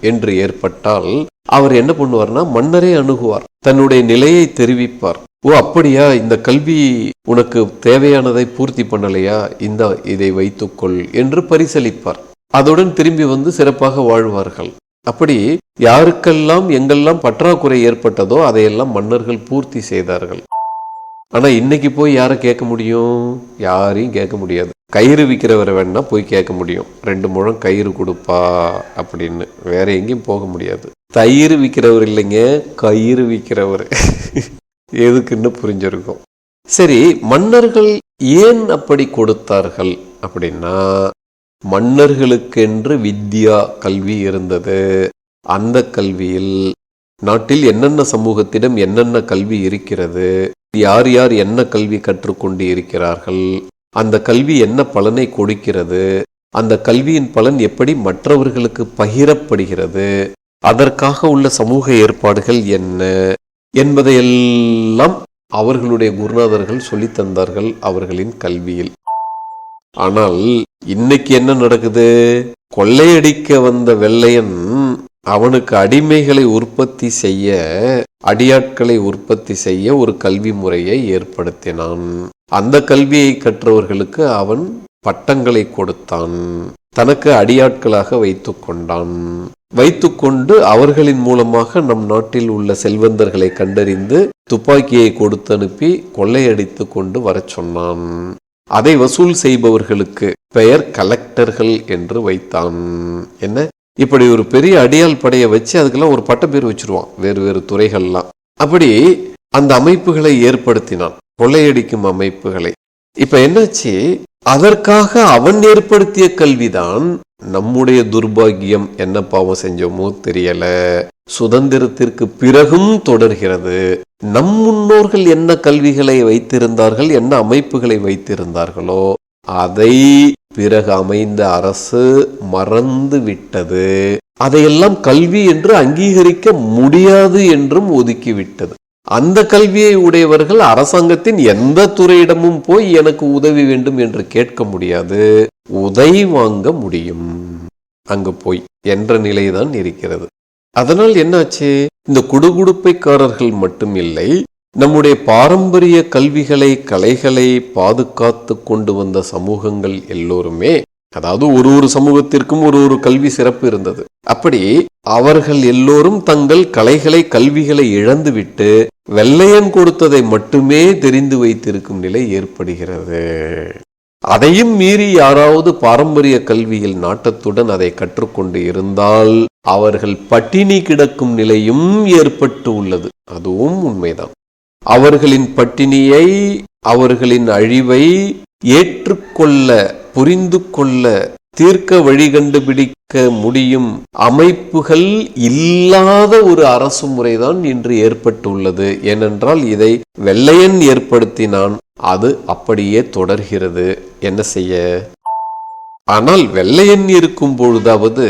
என்று ஏற்பட்டால் அவர் என்ன பண்ணுவார்னா மன்னரே அணுகுவார், தன்னுடைய நிலையை தெரிவிப்பார். ஓ அப்படியா, இந்த கல்வி உனக்கு தேவையானதை பூர்த்தி பண்ணலையா, இதை வைத்துக்கொள் என்று பரிசளிப்பார். அதுடன் திரும்பி சிறப்பாக வாழ்வார்கள். அப்படி யாருக்கெல்லாம் எங்கெல்லாம் பற்றாக்குறை ஏற்பட்டதோ அதையெல்லாம் மன்னர்கள் பூர்த்தி செய்தார்கள். ஆனா இன்னைக்கு போய் யாரை கேட்க முடியும்? யாரையும் கேட்க முடியாது. கயிறு விற்கிறவரை வேணா போய் கேட்க முடியும், 2 முழம் கயிறு கொடுப்பா அப்படின்னு. வேற எங்கேயும் போக முடியாது. தயிர் விற்கிறவர் இல்லைங்க, கயிறு விற்கிறவர். எதுக்குன்னு புரிஞ்சிருக்கும். சரி, மன்னர்கள் ஏன் அப்படி கொடுத்தார்கள் அப்படின்னா, மன்னர்களுக்கென்று வித்யா கல்வி இருந்தது. அந்த கல்வியில் நாட்டில் என்னென்ன சமூகத்திடம் என்னென்ன கல்வி இருக்கிறது, யார் யார் என்ன கல்வி கற்றுக்கொண்டு இருக்கிறார்கள், அந்த கல்வி என்ன பலனை கொடுக்கிறது, அந்த கல்வியின் பலன் எப்படி மற்றவர்களுக்கு பகிரப்படுகிறது, அதற்காக உள்ள சமூக ஏற்பாடுகள் என்ன என்பதையெல்லாம் அவர்களுடைய குருநாதர்கள் சொல்லித் தந்தார்கள் அவர்களின் கல்வியில். ஆனால் இன்னைக்கு என்ன நடக்குது? கொள்ளையடிக்க வந்த வெள்ளையன் அவனுக்கு அடிமைகளை உற்பத்தி செய்ய, அடியாட்களை உற்பத்தி செய்ய ஒரு கல்வி முறையை ஏற்படுத்தினான். அந்த கல்வியை கற்றவர்களுக்கு அவன் பட்டங்களை கொடுத்தான், தனக்கு அடியாட்களாக வைத்துக்கொண்டு அவர்களின் மூலமாக நம் நாட்டில் உள்ள செல்வந்தர்களை கண்டறிந்து துப்பாக்கியை கொடுத்து அனுப்பி கொள்ளையடித்து கொண்டு வரச் சொன்னான். அதை வசூல் செய்பவர்களுக்கு பெயர் கலெக்டர்கள் என்று வைத்தான். என்ன, இப்படி ஒரு பெரிய அடியாள் படையை வச்சு அதுக்கெல்லாம் ஒரு பட்ட பேர் வச்சிருவான், வேறு வேறு துறைகள்லாம். அப்படி அந்த அமைப்புகளை ஏற்படுத்தினான், கொள்ளையடிக்கும் அமைப்புகளை. இப்ப என்னாச்சு, அதற்காக அவன் ஏற்படுத்திய கல்விதான் நம்முடைய துர்பாகியம். என்ன பாவம் செஞ்சோமோ தெரியல, சுதந்திரத்திற்கு பிறகும் தொடர்கிறது. நம் முன்னோர்கள் என்ன கல்விகளை வைத்திருந்தார்கள், என்ன அமைப்புகளை வைத்திருந்தார்களோ அதை பிறகு அமைந்த அரசு மறந்து விட்டது. அதையெல்லாம் கல்வி என்று அங்கீகரிக்க முடியாது என்றும் ஒதுக்கிவிட்டது. அந்த கல்வியை உடையவர்கள் அரசாங்கத்தின் எந்த துறையிடமும் போய் எனக்கு உதவி வேண்டும் என்று கேட்க முடியாது, உதவி வாங்க முடியும் அங்கு போய் என்ற நிலைதான் இருக்கிறது. அதனால் என்னாச்சு, இந்த குடுகுடுப்பைக்காரர்கள் மட்டும் இல்லை, நம்முடைய பாரம்பரிய கல்விகளை கலைகளை பாதுகாத்து கொண்டு வந்த சமூகங்கள் எல்லோருமே, அதாவது ஒரு சமூகத்திற்கும் ஒரு கல்வி சிறப்பு இருந்தது. அப்படி அவர்கள் எல்லோரும் தங்கள் கலைகளை கல்விகளை இழந்துவிட்டு வெள்ளையன் கொடுத்ததை மட்டுமே தெரிந்து வைத்திருக்கும் நிலை ஏற்படுகிறது. அதையும் மீறி யாராவது பாரம்பரிய கல்வியில் நாட்டத்துடன் அதை கற்றுக்கொண்டு இருந்தால் அவர்கள் பட்டினி கிடக்கும் நிலையும் ஏற்பட்டு உள்ளது. அதுவும் உண்மைதான். அவர்களின் பட்டினியை, அவர்களின் அழிவை ஏற்றுக்கொள்ள, புரிந்து கொள்ள, தீர்க்க வழி கண்டுபிடிக்க முடியும் அமைப்புகள் இல்லாத ஒரு அரசு முறைதான் இன்று ஏற்பட்டுள்ளது. ஏனென்றால் இதை வெள்ளையன் ஏற்படுத்தினான், அது அப்படியே தொடர்கிறது. என்ன செய்ய? ஆனால் வெள்ளையன் இருக்கும் பொழுதாவது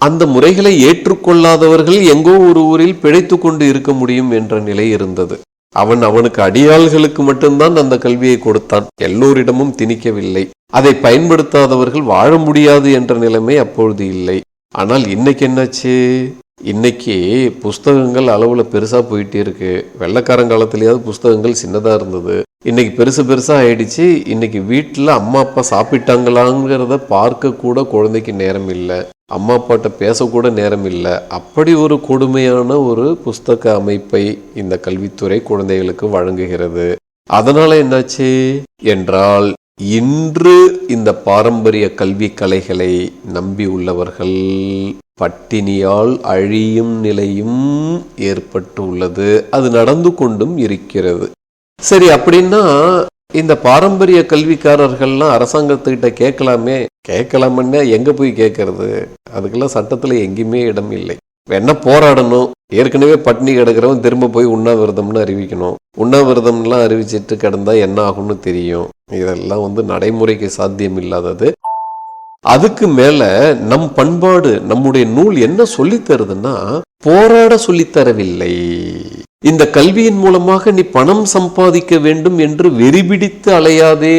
அந்த முறைகளை ஏற்றுக்கொள்ளாதவர்கள் எங்கோ ஒரு ஊரில் பிழைத்து கொண்டு இருக்க முடியும் என்ற நிலை இருந்தது. அவனுக்கு அடியாள்களுக்கு மட்டும்தான் அந்த கல்வியை கொடுத்தான், எல்லோரிடமும் திணிக்கவில்லை. அதை பயன்படுத்தாதவர்கள் வாழ முடியாது என்ற நிலைமை அப்பொழுது இல்லை. ஆனால் இன்னைக்கு என்னாச்சு, இன்னைக்கு புஸ்தகங்கள் அளவுல பெருசா போயிட்டே இருக்கு. வெள்ளைக்காரங்காலத்திலேயாவது புஸ்தகங்கள் சின்னதா இருந்தது, இன்னைக்கு பெருசா ஆயிடுச்சு. இன்னைக்கு வீட்டுல அம்மா அப்பா சாப்பிட்டாங்களாங்கிறத பார்க்க கூட குழந்தைக்கு நேரம் இல்லை, அம்மா அப்பாட்ட பேசக்கூட நேரம் இல்லை. அப்படி ஒரு கொடுமையான ஒரு புஸ்தக அமைப்பை இந்த கல்வித்துறை குழந்தைகளுக்கு வழங்குகிறது. அதனால என்னாச்சு என்றால், இன்று இந்த பாரம்பரிய கல்வி கலைகளை நம்பி உள்ளவர்கள் பட்டினியால் அழியும் நிலையும் ஏற்பட்டு உள்ளது. அது நடந்து கொண்டும் இருக்கிறது. சரி, அப்படின்னா இந்த பாரம்பரிய கல்விக்காரர்கள்லாம் அரசாங்கத்துக்கிட்ட கேட்கலாமன்னா எங்க போய் கேட்கறது? அதுக்கெல்லாம் சட்டத்துல எங்கேயுமே இடம் இல்லை. என்ன போராடணும், ஏற்கனவே பட்டினி கிடக்கிறவன் திரும்ப போய் உண்ணாவிரதம்னு அறிவிக்கணும். உண்ணாவிரதம்லாம் அறிவிச்சிட்டு கிடந்தா என்ன ஆகும்னு தெரியும். இதெல்லாம் நடைமுறைக்கு சாத்தியம் இல்லாதது. அதுக்கு மேல நம் பண்பாடு, நம்முடைய நூல் என்ன சொல்லித் தருதுன்னா, போராட சொல்லித்தரவில்லை. இந்த கல்வியின் மூலமாக நீ பணம் சம்பாதிக்க வேண்டும் என்று வெறிபிடித்து அலையாதே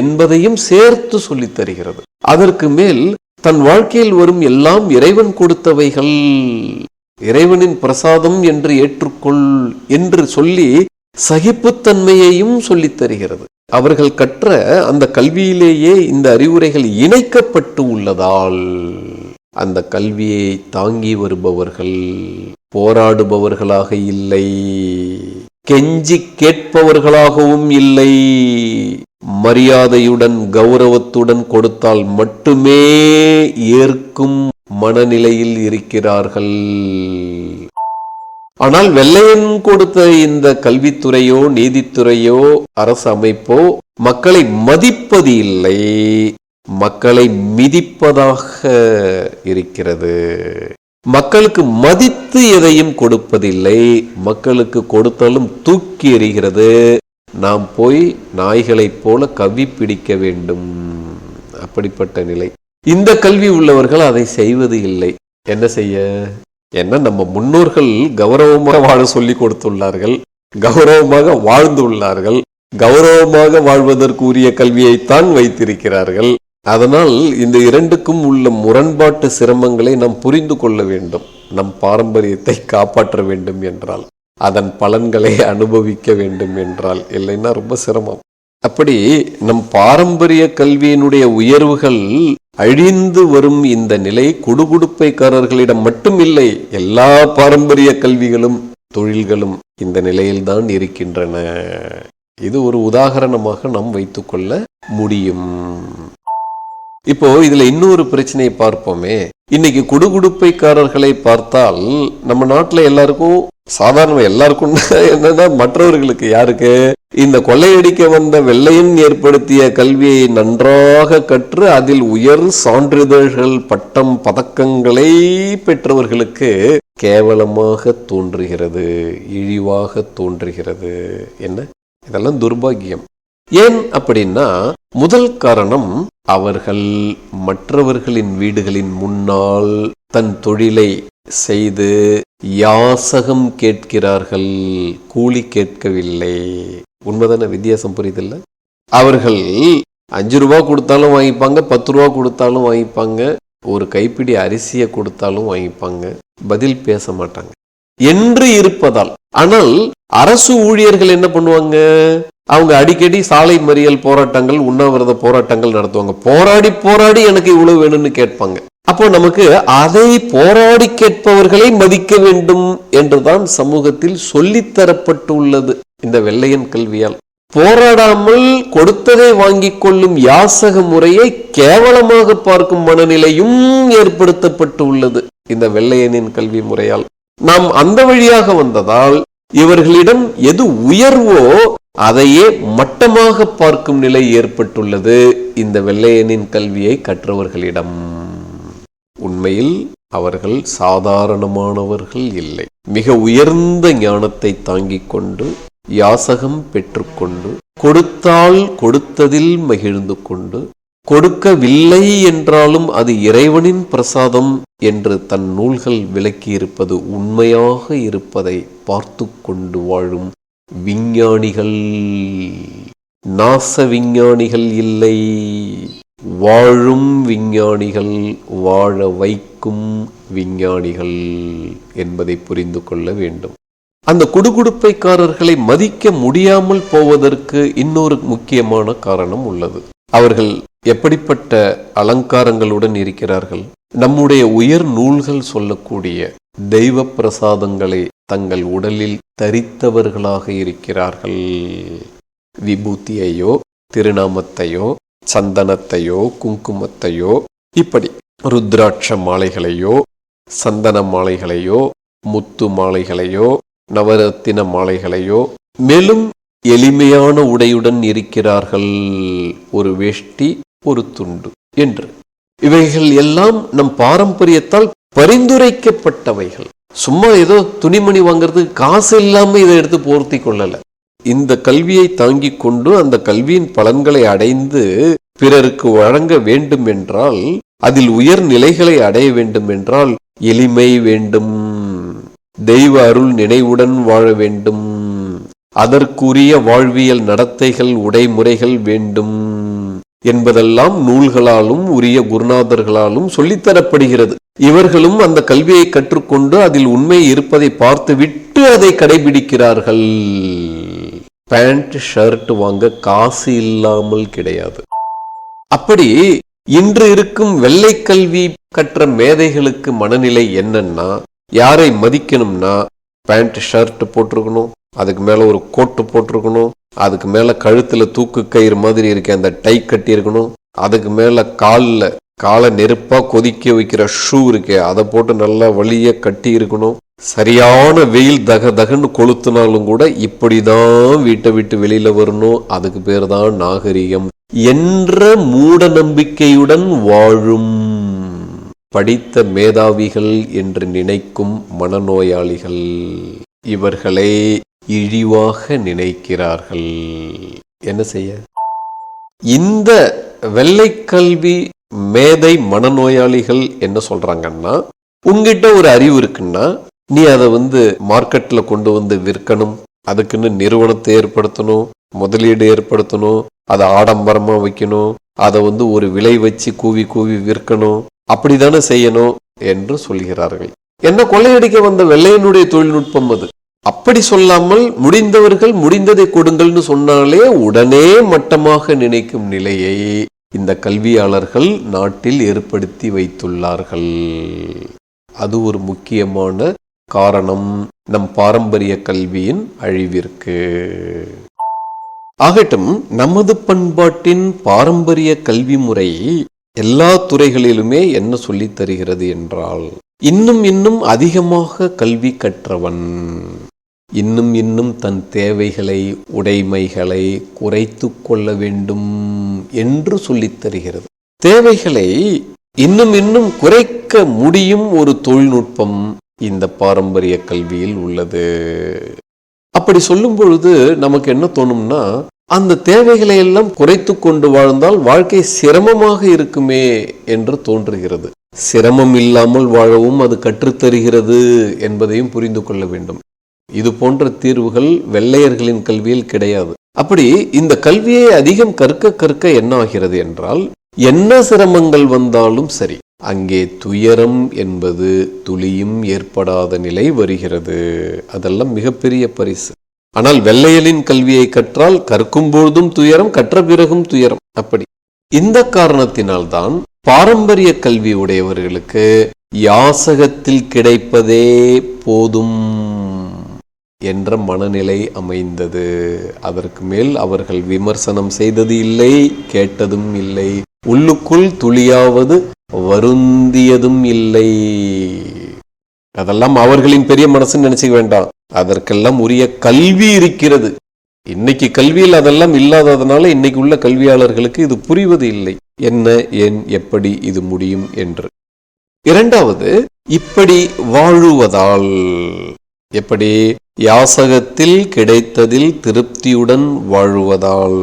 என்பதையும் சேர்த்து சொல்லித் தருகிறது. அதற்கு மேல் தன் வாழ்க்கையில் வரும் எல்லாம் இறைவன் கொடுத்தவைகள், இறைவனின் பிரசாதம் என்று ஏற்றுக்கொள் என்று சொல்லி சகிப்புத்தன்மையையும் சொல்லித் தருகிறது. அவர்கள் கற்ற அந்த கல்வியிலேயே இந்த அறிவுரைகள் இணைக்கப்பட்டு உள்ளதால் அந்த கல்வியை தாங்கி வருபவர்கள் போராடுபவர்களாக இல்லை, கெஞ்சி கேட்பவர்களாகவும் இல்லை. மரியாதையுடன் கௌரவத்துடன் கொடுத்தால் மட்டுமே ஏற்கும் மனநிலையில் இருக்கிறார்கள். ஆனால் வெள்ளையன் கொடுத்த இந்த கல்வித்துறையோ நீதித்துறையோ அரசு அமைப்போ மக்களை மதிப்பது இல்லை, மக்களை மிதிப்பதாக இருக்கிறது. மக்களுக்கு மதித்து எதையும் கொடுப்பதில்லை, மக்களுக்கு கொடுத்தாலும் தூக்கி எறிகிறது. நாம் போய் நாய்களைப் போல கவி பிடிக்க வேண்டும், அப்படிப்பட்ட நிலை. இந்த கல்வி உள்ளவர்கள் அதை செய்வது இல்லை. என்ன செய்ய? என்ன, நம்ம முன்னோர்கள் கௌரவமாக வாழ சொல்லி கொடுத்துள்ளார்கள், கௌரவமாக வாழ்ந்துள்ளார்கள், கௌரவமாக வாழ்வதற்கு உரிய கல்வியைத்தான் வைத்திருக்கிறார்கள். அதனால் இந்த இரண்டுக்கும் உள்ள முரண்பாட்டு சிரமங்களை நாம் புரிந்து கொள்ள வேண்டும். நம் பாரம்பரியத்தை காப்பாற்ற வேண்டும் என்றால், அதன் பலன்களை அனுபவிக்க வேண்டும் என்றால், இல்லைன்னா ரொம்ப சிரமம். அப்படி நம் பாரம்பரிய கல்வியினுடைய உயர்வுகள் அழிந்து வரும் இந்த நிலை குடுகுடுப்பைக்காரர்களிடம் மட்டும் இல்லை, எல்லா பாரம்பரிய கல்விகளும் தொழில்களும் இந்த நிலையில்தான் இருக்கின்றன. இது ஒரு உதாரணமாக நாம் வைத்துக்கொள்ள முடியும். இப்போ இதுல இன்னொரு பிரச்சனையை பார்ப்போமே. இன்னைக்கு குடுகுடுப்பைக்காரர்களை பார்த்தால் நம்ம நாட்டுல எல்லாருக்கும் சாதாரண எல்லாருக்கும் என்னன்னா மற்றவர்களுக்கு யாருக்கு இந்த கொள்ளையடிக்க வந்த வெள்ளையன் ஏற்படுத்திய கல்வியை நன்றாக கற்று அதில் உயர் சான்றிதழ்கள் பட்டம் பதக்கங்களை பெற்றவர்களுக்கு கேவலமாக தோன்றுகிறது, இழிவாக தோன்றுகிறது. என்ன இதெல்லாம் துர்பாகியம். ஏன் அப்படின்னா முதல் காரணம், அவர்கள் மற்றவர்களின் வீடுகளின் முன்னால் தன் தொழிலை செய்து யாசகம் கேட்கிறார்கள், கூலி கேட்கவில்லை. உண்மைதான? வித்தியாசம் புரியுதில்ல? அவர்கள் 5 ரூபா கொடுத்தாலும் வாங்கிப்பாங்க, 10 ரூபா கொடுத்தாலும் வாங்கிப்பாங்க, ஒரு கைப்பிடி அரிசியை கொடுத்தாலும் வாங்கிப்பாங்க, பதில் பேச மாட்டாங்க என்று இருப்பதால். ஆனால் அரசு ஊழியர்கள் என்ன பண்ணுவாங்க? அவங்க அடிக்கடி சாலை மறியல் போராட்டங்கள், உண்ணாவிரத போராட்டங்கள் நடத்துவாங்க. போராடி போராடி எனக்கு இவ்வளவு வேணும்னு கேட்பாங்க. அப்போ நமக்கு அதை போராடி கேட்பவர்களை மதிக்க வேண்டும் என்றுதான் சமூகத்தில் சொல்லித்தரப்பட்டுள்ளது இந்த வெள்ளையன் கல்வியால். போராடாமல் கொடுத்ததை வாங்கிக் கொள்ளும் யாசக முறையை கேவலமாக பார்க்கும் மனநிலையும் ஏற்படுத்தப்பட்டு உள்ளது இந்த வெள்ளையனின் கல்வி முறையால். நாம் அந்த வழியாக வந்ததால் இவர்களிடம் எது உயர்வோ அதையே மட்டமாக பார்க்கும் நிலை ஏற்பட்டுள்ளது இந்த வெள்ளையனின் கல்வியை கற்றவர்களிடம். உண்மையில் அவர்கள் சாதாரணமானவர்கள் இல்லை. மிக உயர்ந்த ஞானத்தை தாங்கிக் கொண்டு, யாசகம் பெற்றுக்கொண்டு, கொடுத்தால் கொடுத்ததில் மகிழ்ந்து கொண்டு, கொடுக்கவில்லை என்றாலும் அது இறைவனின் பிரசாதம் என்று தன் நூல்கள் விளக்கியிருப்பது உண்மையாக இருப்பதை பார்த்து கொண்டு வாழும் விஞ்ஞானிகள். நாச விஞ்ஞானிகள் இல்லை, வாழும் விஞ்ஞானிகள், வாழ வைக்கும் விஞ்ஞானிகள் என்பதை புரிந்து கொள்ள வேண்டும். அந்த குடுகுடுப்பைக்காரர்களை மதிக்க முடியாமல் போவதற்கு இன்னொரு முக்கியமான காரணம் உள்ளது. அவர்கள் எப்படிப்பட்ட அலங்காரங்களுடன் இருக்கிறார்கள்? நம்முடைய உயர் நூல்கள் சொல்லக்கூடிய தெய்வ பிரசாதங்களை தங்கள் உடலில் தரித்தவர்களாக இருக்கிறார்கள். விபூதியையோ, திருநாமத்தையோ, சந்தனத்தையோ, குங்குமத்தையோ, இப்படி ருத்ராட்ச மாலைகளையோ, சந்தன மாலைகளையோ, முத்து மாலைகளையோ, நவரத்தின மாலைகளையோ, மேலும் எளிமையான உடையுடன் இருக்கிறார்கள். ஒரு வேஷ்டி, ஒரு துண்டு என்று. இவைகள் எல்லாம் நம் பாரம்பரியத்தால் பரிந்துரைக்கப்பட்டவைகள். சும்மா ஏதோ துணிமணி வாங்கிறதுக்கு காசு இல்லாம இதை எடுத்து போர்த்தி கொள்ளல. இந்த கல்வியை தாங்கிக் கொண்டு அந்த கல்வியின் பலன்களை அடைந்து பிறருக்கு வழங்க வேண்டும் என்றால், அதில் உயர் நிலைகளை அடைய வேண்டும் என்றால் எளிமை வேண்டும், தெய்வ அருள் நினைவுடன் வாழ வேண்டும், அதற்குரிய வாழ்வியல் நடத்தைகள், உடைமுறைகள் வேண்டும் என்பதெல்லாம் நூல்களாலும் உரிய குருநாதர்களாலும் சொல்லித்தரப்படுகிறது. இவர்களும் அந்த கல்வியை கற்றுக்கொண்டு அதில் உண்மை இருப்பதை பார்த்து விட்டு அதை கடைபிடிக்கிறார்கள். பேண்ட் ஷர்ட் வாங்க காசு இல்லாமல் கிடையாது. அப்படி இன்று இருக்கும் வெள்ளை கல்வி கற்ற மேதைகளுக்கு மனநிலை என்னன்னா, யாரை மதிக்கணும்னா பேண்ட் ஷர்ட் போட்டிருக்கணும், அதுக்கு மேல ஒரு கோட்டு போட்டிருக்கணும், அதுக்கு மேல கழுத்துல தூக்கு கயிறு மாதிரி இருக்க அந்த டை கட்டி இருக்கணும், அதுக்கு மேல காலை நெருப்பா கொதிக்க வைக்கிற ஷூ இருக்கே அதை போட்டு நல்லா வலிய கட்டி இருக்கணும், சரியான வெயில் தக தகன்னு கொளுத்தினாலும் கூட இப்படிதான் வீட்டை விட்டு வெளியில வரணும், அதுக்கு பேர் தான் நாகரிகம் என்ற மூட நம்பிக்கையுடன் வாழும் படித்த மேதாவிகள் என்று நினைக்கும் மனநோயாளிகள் இவர்களை இழிவாக நினைக்கிறார்கள். என்ன செய்ய? இந்த வெள்ளை கல்வி மேதை மனநோயாளிகள் என்ன சொல்றாங்கன்னா, உங்ககிட்ட ஒரு அறிவு இருக்குன்னா நீ அதை மார்க்கெட்ல கொண்டு விற்கணும், அதுக்குன்னு நிறுவனத்தை ஏற்படுத்தணும், முதலீடு ஏற்படுத்தணும், அதை ஆடம்பரமா வைக்கணும், அதை ஒரு விலை வச்சு கூவி கூவி விற்கணும், அப்படித்தானே செய்யணும் என்று சொல்கிறார்கள். என்ன கொள்ளையடிக்க வந்த வெள்ளையனுடைய தொழில்நுட்பம் அது. அப்படி சொல்லாமல் முடிந்தவர்கள் முடிந்ததை கொடுங்கள்னு சொன்னாலே உடனே மட்டமாக நினைக்கும் நிலையை இந்த கல்வியாளர்கள் நாட்டில் ஏற்படுத்தி வைத்துள்ளார்கள். அது ஒரு முக்கியமான காரணம் நம் பாரம்பரிய கல்வியின் அழிவிற்கு. ஆகட்டும், நமது பண்பாட்டின் பாரம்பரிய கல்வி முறை எல்லா துறைகளிலுமே என்ன சொல்லித் தருகிறது என்றால், இன்னும் இன்னும் அதிகமாக கல்வி கற்றவன் இன்னும் இன்னும் தன் தேவைகளை, உடைமைகளை குறைத்து கொள்ள வேண்டும் என்று சொல்லித் தருகிறது. தேவைகளை இன்னும் இன்னும் குறைக்க முடியும் ஒரு தொழில்நுட்பம் இந்த பாரம்பரிய கல்வியில் உள்ளது. அப்படி சொல்லும் பொழுது நமக்கு என்ன தோணும்னா, அந்த தேவைகளை எல்லாம் குறைத்து கொண்டு வாழ்ந்தால் வாழ்க்கை சிரமமாக இருக்குமே என்று தோன்றுகிறது. சிரமம் இல்லாமல் வாழவும் அது கற்றுத்தருகிறது என்பதையும் புரிந்து கொள்ள வேண்டும். இது போன்ற தீர்வுகள் வெள்ளையர்களின் கல்வியில் கிடையாது. அப்படி இந்த கல்வியை அதிகம் கற்க கற்க என்ன ஆகிறது என்றால், என்ன சிரமங்கள் வந்தாலும் சரி, அங்கே துயரம் என்பது துளியும் ஏற்படாத நிலை வருகிறது. அதெல்லாம் மிகப்பெரிய பரிசு. ஆனால் வெள்ளையலின் கல்வியை கற்றால் கற்கும் பொழுதும் துயரம், கற்ற பிறகும் துயரம். அப்படி இந்த காரணத்தினால்தான் பாரம்பரிய கல்வி உடையவர்களுக்கு யாசகத்தில் கிடைப்பதே போதும் என்ற மனநிலை அமைந்தது. அதற்கு மேல் அவர்கள் விமர்சனம் செய்தது இல்லை, கேட்டதும் இல்லை, உள்ளுக்குள் துளியாவது வருந்தியதும் இல்லை. அதெல்லாம் அவர்களின் பெரிய மனசுன்னு நினைச்சுக்க வேண்டாம். அதற்கெல்லாம் உரிய கல்வி இருக்கிறது. இன்னைக்கு கல்வியில் அதெல்லாம் இல்லாததுனால இன்னைக்கு உள்ள கல்வியாளர்களுக்கு இது புரிவது இல்லை. என்ன, ஏன், எப்படி இது முடியும் என்று. இரண்டாவது, இப்படி வாழுவதால், எப்படி யாசகத்தில் கிடைத்ததில் திருப்தியுடன் வாழுவதால்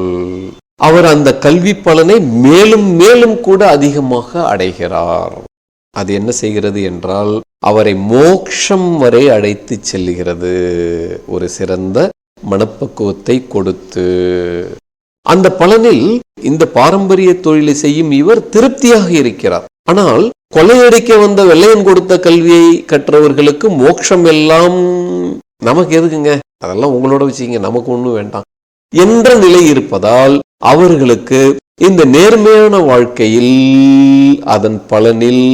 அவர் அந்த கல்வி பலனை மேலும் மேலும் கூட அதிகமாக அடைகிறார். அது என்ன செய்கிறது என்றால், அவரை மோட்சம் வரை அழைத்து செல்லுகிறது. ஒரு சிறந்த மனப்பக்குவத்தை கொடுத்து அந்த பலனில் இந்த பாரம்பரிய தொழிலை செய்யும் இவர் திருப்தியாக இருக்கிறார். ஆனால் கொள்ளையடிக்க வந்த வெள்ளையன் கொடுத்த கல்வியை கற்றவர்களுக்கு மோட்சம் எல்லாம் நமக்கு எதுக்குங்க, அதெல்லாம் உங்களோட வச்சுங்க, நமக்கு ஒன்றும் வேண்டாம் என்ற நிலை இருப்பதால் அவர்களுக்கு இந்த நேர்மையான வாழ்க்கையில் அதன் பலனில்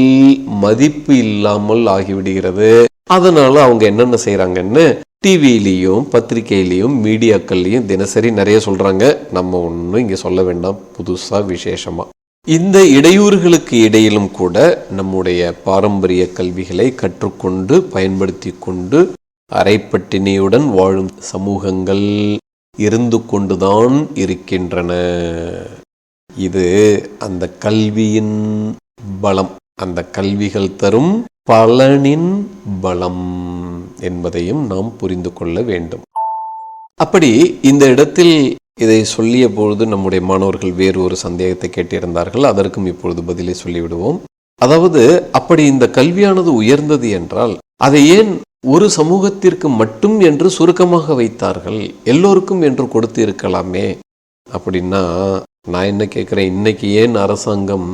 மதிப்பு இல்லாமல் ஆகிவிடுகிறது. அதனால அவங்க என்னென்ன செய்யறாங்கன்னு டிவிலையும் பத்திரிகையிலையும் மீடியாக்கள்லையும் தினசரி நிறைய சொல்றாங்க. நம்ம ஒன்றும் இங்க சொல்ல வேண்டாம் புதுசா விசேஷமா. இந்த இடையூறுகளுக்கு இடையிலும் கூட நம்முடைய பாரம்பரிய கல்விகளை கற்றுக்கொண்டு பயன்படுத்தி கொண்டு அரைப்பட்டினியுடன் வாழும் சமூகங்கள் இருந்து கொண்டுதான் இருக்கின்றன. இது அந்த கல்வியின் பலம், அந்த கல்விகள் தரும் பலனின் பலம் என்பதையும் நாம் புரிந்து கொள்ள வேண்டும். அப்படி இந்த இடத்தில் இதை சொல்லிய பொழுது நம்முடைய மாணவர்கள் வேறு ஒரு சந்தேகத்தை கேட்டிருந்தார்கள். அதற்கும் இப்பொழுது பதிலை சொல்லிவிடுவோம். அதாவது, அப்படி இந்த கல்வியானது உயர்ந்தது என்றால் அதை ஏன் ஒரு சமூகத்திற்கு மட்டும் என்று சுருக்கமாக வைத்தார்கள், எல்லோருக்கும் என்று கொடுத்து இருக்கலாமே அப்படின்னா நான் என்ன கேட்கிறேன், இன்னைக்கு ஏன் அரசாங்கம்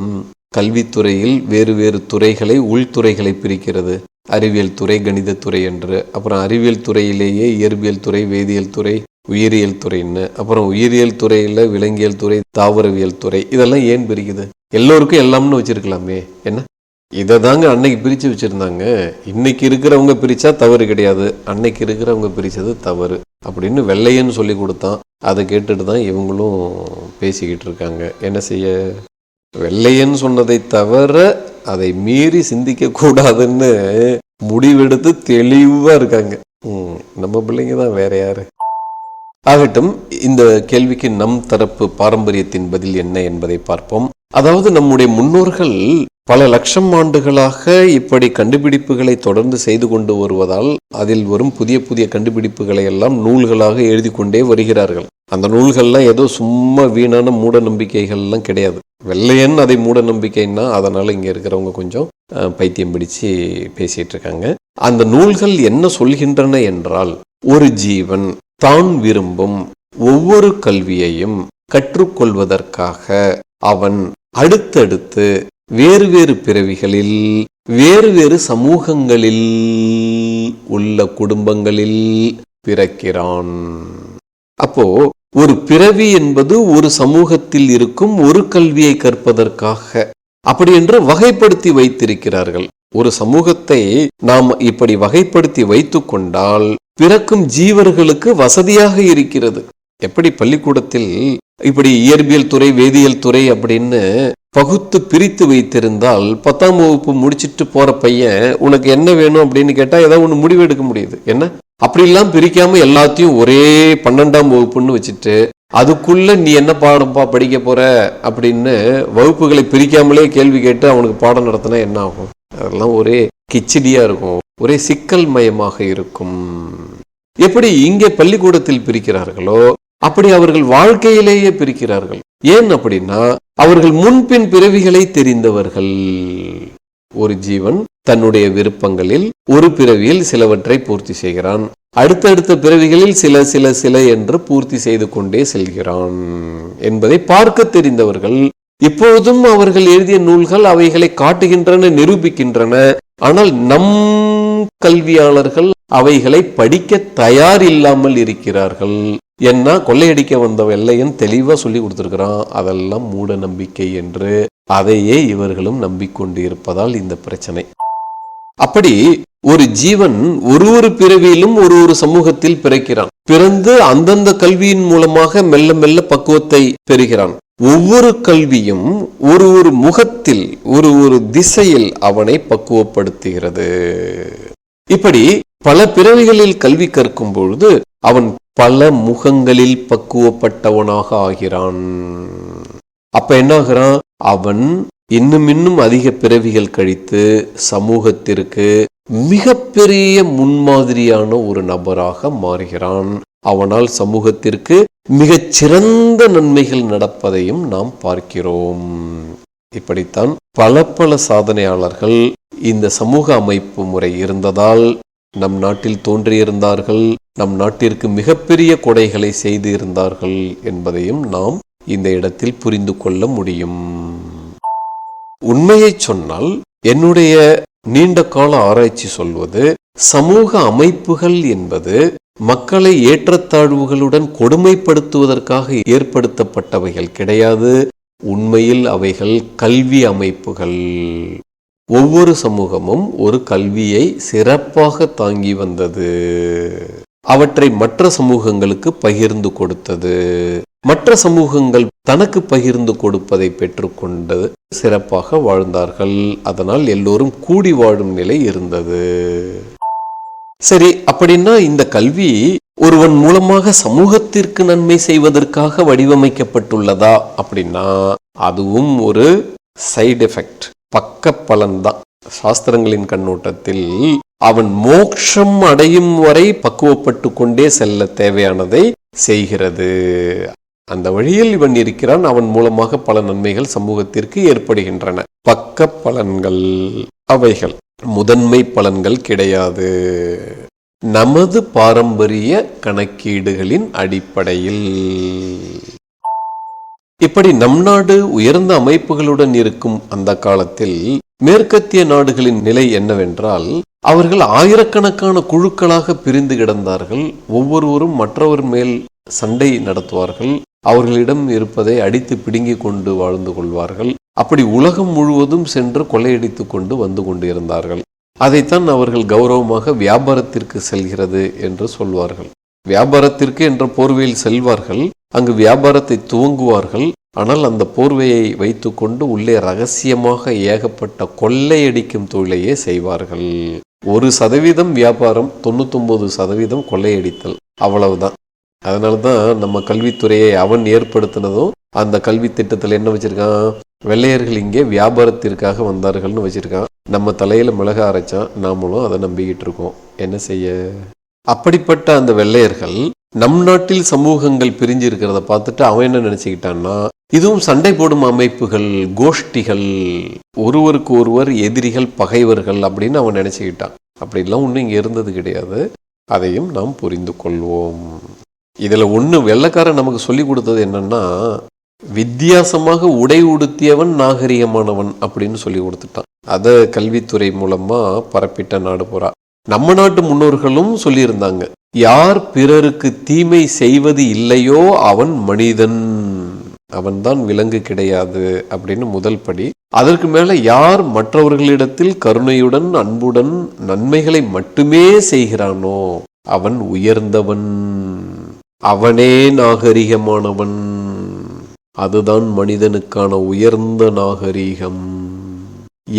கல்வித்துறையில் வேறு வேறு துறைகளை, உள்துறைகளை பிரிக்கிறது? அறிவியல் துறை, கணிதத்துறை என்று, அப்புறம் அறிவியல் துறையிலேயே இயற்பியல் துறை, வேதியியல் துறை, உயிரியல் துறைன்னு, அப்புறம் உயிரியல் துறையில விலங்கியல் துறை, தாவரவியல் துறை, இதெல்லாம் ஏன் பிரிக்குது? எல்லோருக்கும் எல்லாம்னு வச்சிருக்கலாமே. என்ன, இதை தாங்க அன்னைக்கு பிரித்து வச்சுருந்தாங்க. இன்னைக்கு இருக்கிறவங்க பிரித்தா தவறு கிடையாது, அன்னைக்கு இருக்கிறவங்க பிரித்தது தவறு அப்படின்னு வெள்ளையன்னு சொல்லி கொடுத்தான். அதை கேட்டுட்டு தான் இவங்களும் பேசிக்கிட்டு இருக்காங்க. என்ன செய்ய, வெள்ளையன்னு சொன்னதை தவிர அதை மீறி சிந்திக்க கூடாதுன்னு முடிவெடுத்து தெளிவாக இருக்காங்க. நம்ம பிள்ளைங்க தான், வேற யாரு ஆகட்டும். இந்த கேள்விக்கு நம் தரப்பு பாரம்பரியத்தின் பதில் என்ன என்பதை பார்ப்போம். அதாவது, நம்முடைய முன்னோர்கள் பல லட்சம் ஆண்டுகளாக இப்படி கண்டுபிடிப்புகளை தொடர்ந்து செய்து கொண்டு வருவதால் அதில் வரும் புதிய புதிய கண்டுபிடிப்புகளை எல்லாம் நூல்களாக எழுதி கொண்டே வருகிறார்கள். அந்த நூல்கள்லாம் ஏதோ சும்மா வீணான மூட நம்பிக்கைகள்லாம் கிடையாது. வெள்ளையன் அதை மூட நம்பிக்கைன்னா அதனால இங்க இருக்கிறவங்க கொஞ்சம் பைத்தியம் பிடிச்சு பேசிட்டு இருக்காங்க. அந்த நூல்கள் என்ன சொல்கின்றன என்றால், ஒரு ஜீவன் தான் விரும்பும் ஒவ்வொரு கல்வியையும் கற்றுக்கொள்வதற்காக அவன் அடுத்தடுத்து வேறு வேறு பிறவிகளில் வேறு வேறு சமூகங்களில் உள்ள குடும்பங்களில் பிறக்கிறான். அப்போ ஒரு பிறவி என்பது ஒரு சமூகத்தில் இருக்கும் ஒரு கல்வியை கற்பதற்காக அப்படி என்று வகைப்படுத்தி வைத்திருக்கிறார்கள். ஒரு சமூகத்தை நாம் இப்படி வகைப்படுத்தி வைத்து கொண்டால் பிறக்கும் ஜீவர்களுக்கு வசதியாக இருக்கிறது. எப்படி பள்ளிக்கூடத்தில் இப்படி இயற்பியல் துறை, வேதியியல் துறை அப்படின்னு பகுத்து பிரித்து வைத்திருந்தால் 10ஆம் வகுப்பு முடிச்சிட்டு போற பையன் உனக்கு என்ன வேணும் அப்படின்னு கேட்டா ஏதாவது ஒண்ணு முடிவு எடுக்க முடியுது. என்ன அப்படிலாம் பிரிக்காம எல்லாத்தையும் ஒரே 12ஆம் வகுப்புன்னு வச்சுட்டு அதுக்குள்ள நீ என்ன பாடம்பா படிக்க போற அப்படின்னு வகுப்புகளை பிரிக்காமலே கேள்வி கேட்டு அவனுக்கு பாடம் நடத்தினா என்ன ஆகும்? அதெல்லாம் ஒரே கிச்சடியா இருக்கும், ஒரே சிக்கல் மயமாக இருக்கும். எப்படி இங்கே பள்ளிக்கூடத்தில் பிரிக்கிறார்களோ அப்படி அவர்கள் வாழ்க்கையிலேயே பிரிக்கிறார்கள். ஏன் அப்படின்னா அவர்கள் முன்பின் பிறவிகளை தெரிந்தவர்கள். ஒரு ஜீவன் தன்னுடைய விருப்பங்களில் ஒரு பிறவியில் சிலவற்றை பூர்த்தி செய்கிறான், அடுத்தடுத்த பிறவிகளில் சில சில சில என்று பூர்த்தி செய்து கொண்டே செல்கிறான் என்பதை பார்க்க தெரிந்தவர்கள். இப்பொழுதும் அவர்கள் எழுதிய நூல்கள் அவைகளை காட்டுகின்றன, நிரூபிக்கின்றன. ஆனால் நம் கல்வியாளர்கள் அவைகளை படிக்க தயார் இல்லாமல் இருக்கிறார்கள். என்ன கொள்ளையடிக்க வந்த வெள்ளையன் தெளிவா சொல்லி கொடுத்திருக்கிறான், அதெல்லாம் மூட நம்பிக்கை என்று. அதையே இவர்களும் நம்பிக்கொண்டு இருப்பதால் இந்த பிரச்சனை. அப்படி ஒரு ஜீவன் ஒரு பிறவியிலும் ஒரு சமூகத்தில் பிறக்கிறான். பிறந்து அந்தந்த கல்வியின் மூலமாக மெல்ல மெல்ல பக்குவத்தை பெறுகிறான். ஒவ்வொரு கல்வியும் ஒரு முகத்தில் ஒரு திசையில் அவனை பக்குவப்படுத்துகிறது. இப்படி பல பிறவிகளில் கல்வி கற்கும் பொழுது அவன் பல முகங்களில் பக்குவப்பட்டவனாக ஆகிறான். அப்ப என்ன ஆகிறான்? அவன் இன்னும் அதிக பிறவிகள் கழித்து சமூகத்திற்கு மிகப்பெரிய முன்மாதிரியான ஒரு நபராக மாறுகிறான். அவனால் சமூகத்திற்கு மிகச் சிறந்த நன்மைகள் நடப்பதையும் நாம் பார்க்கிறோம். இப்படித்தான் பல சாதனையாளர்கள் இந்த சமூக அமைப்பு முறை இருந்ததால் நம் நாட்டில் தோன்றியிருந்தார்கள், நம் நாட்டிற்கு மிகப்பெரிய கொடைகளை செய்து இருந்தார்கள் என்பதையும் நாம் இந்த இடத்தில் புரிந்து கொள்ள முடியும். உண்மையை சொன்னால் என்னுடைய நீண்ட கால ஆராய்ச்சி சொல்வது, சமூக அமைப்புகள் என்பது மக்களை ஏற்றத்தாழ்வுகளுடன் கொடுமைப்படுத்துவதற்காக ஏற்படுத்தப்பட்டவைகள் கிடையாது. உண்மையில் அவைகள் கல்வி அமைப்புகள். ஒவ்வொரு சமூகமும் ஒரு கல்வியை சிறப்பாக தாங்கி வந்தது. அவற்றை மற்ற சமூகங்களுக்கு பகிர்ந்து கொடுத்தது. மற்ற சமூகங்கள் தனக்கு பகிர்ந்து கொடுப்பதை பெற்றுக்கொண்டு சிறப்பாக வாழ்ந்தார்கள். அதனால் எல்லோரும் கூடி வாழும் நிலை இருந்தது. சரி, அப்படின்னா இந்த கல்வி ஒருவன் மூலமாக சமூகத்திற்கு நன்மை செய்வதற்காக வடிவமைக்கப்பட்டுள்ளதா அப்படின்னா அதுவும் ஒரு சைடு எஃபெக்ட், பக்க பலன்தான். சாஸ்திரங்களின் கண்ணோட்டத்தில் அவன் மோட்சம் அடையும் வரை பக்குவப்பட்டு கொண்டே செல்ல தேவையானதை செய்கிறது. அந்த வழியில் இவன் இருக்கிறான், அவன் மூலமாக பல நன்மைகள் சமூகத்திற்கு ஏற்படுகின்றன. பக்க பலன்கள் அவைகள், முதன்மை பலன்கள் கிடையாது. நமது பாரம்பரிய கணக்கீடுகளின் அடிப்படையில் இப்படி நம் நாடு உயர்ந்த அமைப்புகளுடன் இருக்கும் அந்த காலத்தில் மேற்கத்திய நாடுகளின் நிலை என்னவென்றால், அவர்கள் ஆயிரக்கணக்கான குழுக்களாக பிரிந்து கிடந்தார்கள். ஒவ்வொருவரும் மற்றவர் மேல் சண்டை நடத்துவார்கள். அவர்களிடம் இருப்பதை அடித்து பிடுங்கி கொண்டு வாழ்ந்து கொள்வார்கள். அப்படி உலகம் முழுவதும் சென்று கொள்ளையடித்து கொண்டு வந்து கொண்டிருந்தார்கள். அதைத்தான் அவர்கள் கௌரவமாக வியாபாரத்திற்கு செல்கிறது என்று சொல்வார்கள். வியாபாரத்திற்கு என்ற போர்வையில் செல்வார்கள், அங்கு வியாபாரத்தை துவங்குவார்கள். ஆனால் அந்த போர்வையை வைத்து கொண்டு உள்ளே ரகசியமாக ஏகப்பட்ட கொள்ளையடிக்கும் தொழிலையே செய்வார்கள். 1% வியாபாரம், 99% கொள்ளையடித்தல், அவ்வளவுதான். அதனாலதான் நம்ம கல்வித்துறையை அவன் ஏற்படுத்தினதும் அந்த கல்வி திட்டத்தில் என்ன வச்சிருக்கான், வெள்ளையர்கள் இங்கே வியாபாரத்திற்காக வந்தார்கள்னு வச்சிருக்கான். நம்ம தலையில மிளகா அரைச்சான், நாமளும் அதை நம்பிக்கிட்டு இருக்கோம். என்ன செய்ய? அப்படிப்பட்ட அந்த வெள்ளையர்கள் நம் நாட்டில் சமூகங்கள் பிரிஞ்சு இருக்கிறத பார்த்துட்டு அவன் என்ன நினைச்சுக்கிட்டான்னா, இதுவும் சண்டை போடும் அமைப்புகள், கோஷ்டிகள், ஒருவருக்கு ஒருவர் எதிரிகள், பகைவர்கள் அப்படின்னு அவன் நினைச்சுக்கிட்டான். அப்படிலாம் ஒன்றும் இங்கே இருந்தது கிடையாது. அதையும் நாம் புரிந்து கொள்வோம். இதுல ஒண்ணு வெள்ளைக்காரன் நமக்கு சொல்லி கொடுத்தது என்னன்னா, வித்தியாசமாக உடை உடுத்தியவன் நாகரிகமானவன் அப்படின்னு சொல்லி கொடுத்துட்டான். அதை கல்வித்துறை மூலமா பரப்பிட்ட நாடு பூரா. நம்ம நாட்டு முன்னோர்களும் சொல்லியிருந்தாங்க, யார் பிறருக்கு தீமை செய்வது இல்லையோ அவன் மனிதன், அவன்தான் விலங்கு கிடையாது அப்படின்னு முதல் படி. அதற்கு மேல யார் மற்றவர்களிடத்தில் கருணையுடன் அன்புடன் நன்மைகளை மட்டுமே செய்கிறானோ அவன் உயர்ந்தவன். அவனே நாகரிகமானவன், அதுதான் மனிதனுக்கான உயர்ந்த நாகரிகம்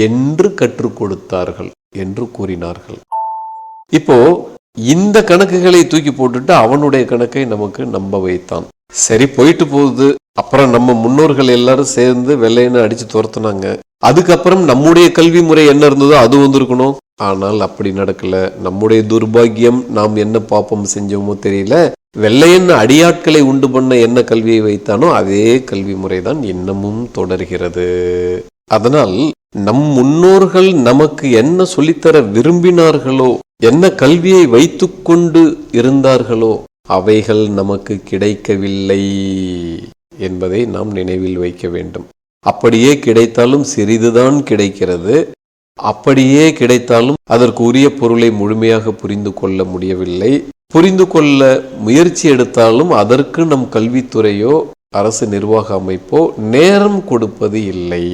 என்று கற்றுக் கொடுத்தார்கள் என்று கூறினார்கள். இப்போ இந்த கணக்குகளை தூக்கி போட்டுட்டு அவனுடைய கணக்கை நமக்கு நம்ப வைத்தான். சரி, போயிட்டு போகுது. அப்புறம் நம்ம முன்னோர்கள் எல்லாரும் சேர்ந்து வெள்ளையனை அடிச்சு துரத்துனாங்க. அதுக்கப்புறம் நம்முடைய கல்வி முறை என்ன இருந்ததோ அது வந்திருக்கணும். ஆனால் அப்படி நடக்கல. நம்முடைய துர்பாகியம், நாம் என்ன பாப்பம் செஞ்சோமோ தெரியல. வெள்ளையன் அடியாட்களை உண்டு பண்ண என்ன கல்வியை வைத்தானோ அதே கல்வி முறைதான் இன்னமும் தொடர்கிறது. அதனால் நம் முன்னோர்கள் நமக்கு என்ன சொல்லித்தர விரும்பினார்களோ, என்ன கல்வியை வைத்துக்கொண்டு இருந்தார்களோ அவைகள் நமக்கு கிடைக்கவில்லை என்பதை நாம் நினைவில் வைக்க வேண்டும். அப்படியே கிடைத்தாலும் சிறிதுதான் கிடைக்கிறது. அப்படியே கிடைத்தாலும் அதற்கு உரிய பொருளை முழுமையாக புரிந்து கொள்ள முடியவில்லை. புரிந்து கொள்ள முயற்சி எடுத்தாலும் அதற்கு நம் கல்வித்துறையோ அரசு நிர்வாக அமைப்போ நேரம் கொடுப்பது இல்லை.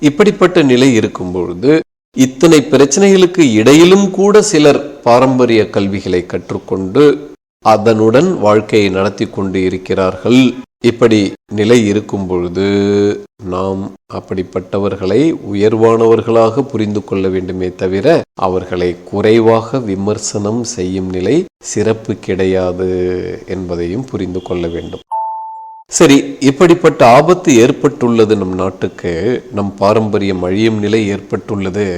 இப்படிப்பட்ட நிலை இருக்கும் பொழுது இத்தனை பிரச்சனைகளுக்கு இடையிலும் கூட சிலர் பாரம்பரிய கல்விகளை கற்றுக்கொண்டு அதனுடன் வாழ்க்கையை நடத்தி கொண்டு இருக்கிறார்கள். இப்படி நிலை இருக்கும் பொழுது நாம் அப்படிப்பட்டவர்களை உயர்வானவர்களாக புரிந்து கொள்ள வேண்டுமே தவிர அவர்களை குறைவாக விமர்சனம் செய்யும் நிலை சிறப்பு கிடையாது என்பதையும் புரிந்து கொள்ள வேண்டும். சரி, இப்படிப்பட்ட ஆபத்து ஏற்பட்டுள்ளது நம் நாட்டுக்கு. நம் பாரம்பரியம் அழியும் நிலை ஏற்பட்டுள்ளது.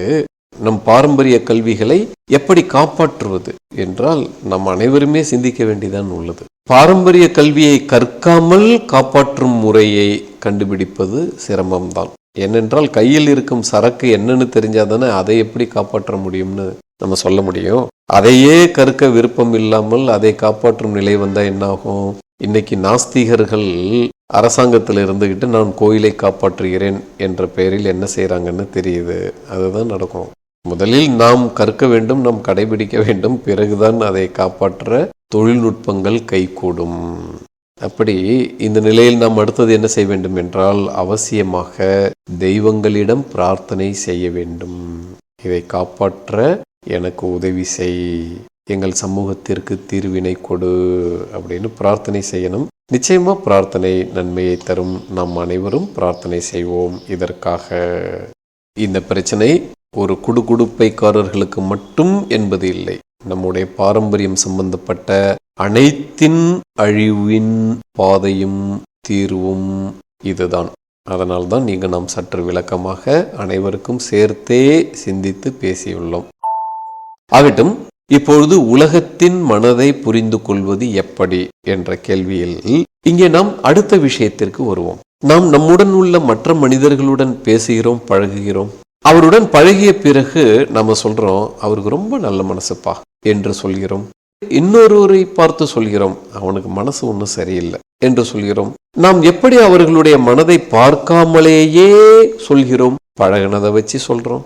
நம் பாரம்பரிய கல்விகளை எப்படி காப்பாற்றுவது என்றால் நம் அனைவருமே சிந்திக்க வேண்டியதான் உள்ளது. பாரம்பரிய கல்வியை கற்காமல் காப்பாற்றும் முறையை கண்டுபிடிப்பது சிரமம்தான். ஏனென்றால் கையில் இருக்கும் சரக்கு என்னன்னு தெரிஞ்சாதானே அதை எப்படி காப்பாற்ற முடியும்னு நம்ம சொல்ல முடியும். அதையே கற்க விருப்பம் இல்லாமல் அதை காப்பாற்றும் நிலை வந்தா என்ன ஆகும்? இன்னைக்கு நாஸ்திகர்கள் அரசாங்கத்தில் இருந்துகிட்டு நான் கோயிலை காப்பாற்றுகிறேன் என்ற பெயரில் என்ன செய்யறாங்கன்னு தெரியுது. அதுதான் நடக்கும். முதலில் நாம் கற்க வேண்டும், நாம் கடைபிடிக்க வேண்டும், பிறகுதான் அதை காப்பாற்ற தொழில்நுட்பங்கள் கைகூடும். அப்படி இந்த நிலையில் நாம் அடுத்தது என்ன செய்ய வேண்டும் என்றால் அவசியமாக தெய்வங்களிடம் பிரார்த்தனை செய்ய வேண்டும். இதை காப்பாற்ற எனக்கு உதவி செய், எங்கள் சமூகத்திற்கு தீர்வினை கொடு அப்படின்னு பிரார்த்தனை செய்யணும். நிச்சயமா பிரார்த்தனை நன்மையை தரும். நாம் அனைவரும் பிரார்த்தனை செய்வோம். இதற்காக இந்த பிரச்சனை ஒரு குடுகுடுப்பைக்காரர்களுக்கு மட்டும் என்பது இல்லை. நம்முடைய பாரம்பரியம் சம்பந்தப்பட்ட அனைத்தின் அழிவின் பாதையும் தீர்வும் இதுதான். அதனால்தான் நீங்க நாம் சற்று விளக்கமாக அனைவருக்கும் சேர்த்தே சிந்தித்து பேசியுள்ளோம். ஆகட்டும், இப்பொழுது உலகத்தின் மனதை புரிந்து கொள்வது எப்படி என்ற கேள்வியில் இங்கே நாம் அடுத்த விஷயத்திற்கு வருவோம். நாம் நம்முடன் உள்ள மற்ற மனிதர்களுடன் பேசுகிறோம், பழகுகிறோம். அவருடன் பழகிய பிறகு நாம சொல்றோம், அவருக்கு ரொம்ப நல்ல மனசுப்பா என்று சொல்கிறோம். இன்னொருவரை பார்த்து சொல்கிறோம், அவனுக்கு மனசு ஒன்றும் சரியில்லை என்று சொல்கிறோம். நாம் எப்படி அவர்களுடைய மனதை பார்க்காமலேயே சொல்கிறோம்? பழகினதை வச்சு சொல்றோம்.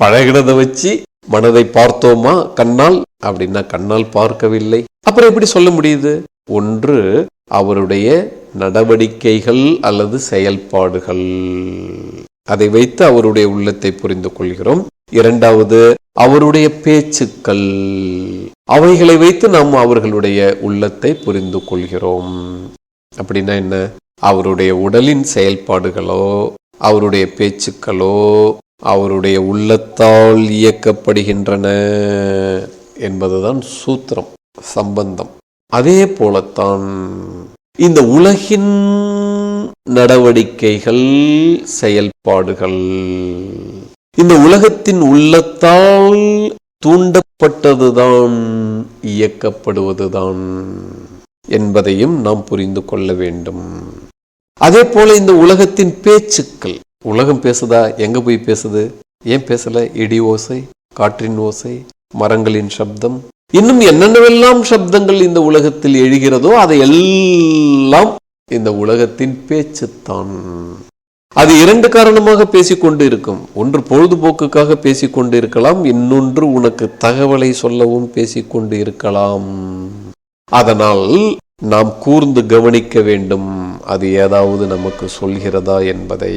பழகினதை வச்சு மனதை பார்த்தோமா கண்ணால்? அப்படின்னா கண்ணால் பார்க்கவில்லை. அப்புறம் எப்படி சொல்ல முடியுது? ஒன்று அவருடைய நடவடிக்கைகள் அல்லது செயல்பாடுகள், அதை வைத்து அவருடைய உள்ளத்தை புரிந்து கொள்கிறோம். இரண்டாவது அவருடைய பேச்சுக்கள், அவைகளை வைத்து நாம் அவர்களுடைய உள்ளத்தை புரிந்து கொள்கிறோம். அப்படின்னா என்ன? அவருடைய உடலின் செயல்பாடுகளோ அவருடைய பேச்சுக்களோ அவருடைய உள்ளத்தால் இயக்கப்படுகின்றன என்பதுதான் சூத்திரம், சம்பந்தம். அதே போலத்தான் இந்த உலகின் நடவடிக்கைகள், செயல்பாடுகள் இந்த உலகத்தின் உள்ளத்தால் தூண்டப்பட்டதுதான், இயக்கப்படுவதுதான் என்பதையும் நாம் புரிந்து கொள்ள வேண்டும். அதே போல இந்த உலகத்தின் பேச்சுக்கள், உலகம் பேசுதா? எங்க போய் பேசுது? ஏன் பேசல? இடி ஓசை, காற்றின் ஓசை, மரங்களின் சப்தம், இன்னும் என்னென்னவெல்லாம் சப்தங்கள் இந்த உலகத்தில் எழுகிறதோ அதை எல்லாம் இந்த உலகத்தின் பேச்சுத்தான். அது இரண்டு காரணமாக பேசிக்கொண்டு இருக்கும். ஒன்று பொழுதுபோக்குக்காக பேசிக்கொண்டு இருக்கலாம், இன்னொன்று உனக்கு தகவலை சொல்லவும் பேசிக்கொண்டு இருக்கலாம். அதனால் நாம் கூர்ந்து கவனிக்க வேண்டும், அது ஏதாவது நமக்கு சொல்கிறதா என்பதை.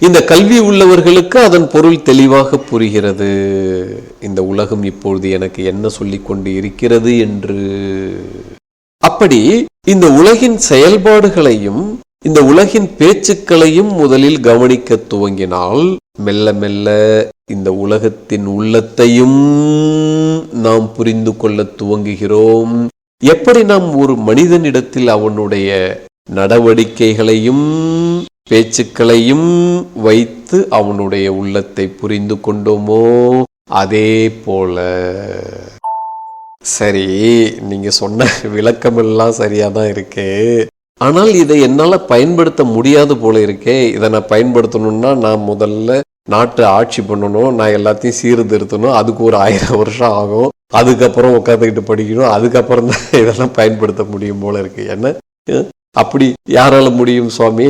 இந்த கல்வி உள்ளவர்களுக்கு அதன் பொருள் தெளிவாக புரிகிறது. இந்த உலகம் இப்பொழுது எனக்கு என்ன சொல்லிக் கொண்டு இருக்கிறது என்று. அப்படி இந்த உலகின் செயல்பாடுகளையும் இந்த உலகின் பேச்சுக்களையும் முதலில் கவனிக்க துவங்கினால் மெல்ல மெல்ல இந்த உலகத்தின் உள்ளத்தையும் நாம் புரிந்து கொள்ள துவங்குகிறோம். எப்படி நாம் ஒரு மனிதனிடத்தில் அவனுடைய நடவடிக்கைகளையும் பேச்சுக்களையும் வைத்து அவனுடைய உள்ளத்தை புரிந்து கொண்டோமோ அதே போல. சரி, நீங்க சொன்ன விளக்கமெல்லாம் சரியாதான் இருக்கு. ஆனால் இதை என்னால பயன்படுத்த முடியாது போல இருக்கே. இதை நான் பயன்படுத்தணும்னா நான் முதல்ல நாட்டை ஆட்சி பண்ணணும், நான் எல்லாத்தையும் சீர்திருத்தணும், அதுக்கு ஒரு 1000 வருஷம் ஆகும், அதுக்கப்புறம் உட்காந்துக்கிட்டு படிக்கணும், அதுக்கப்புறம் தான் இதெல்லாம் பயன்படுத்த முடியும் போல இருக்கு. என்ன அப்படி யாரால முடியும் சுவாமி?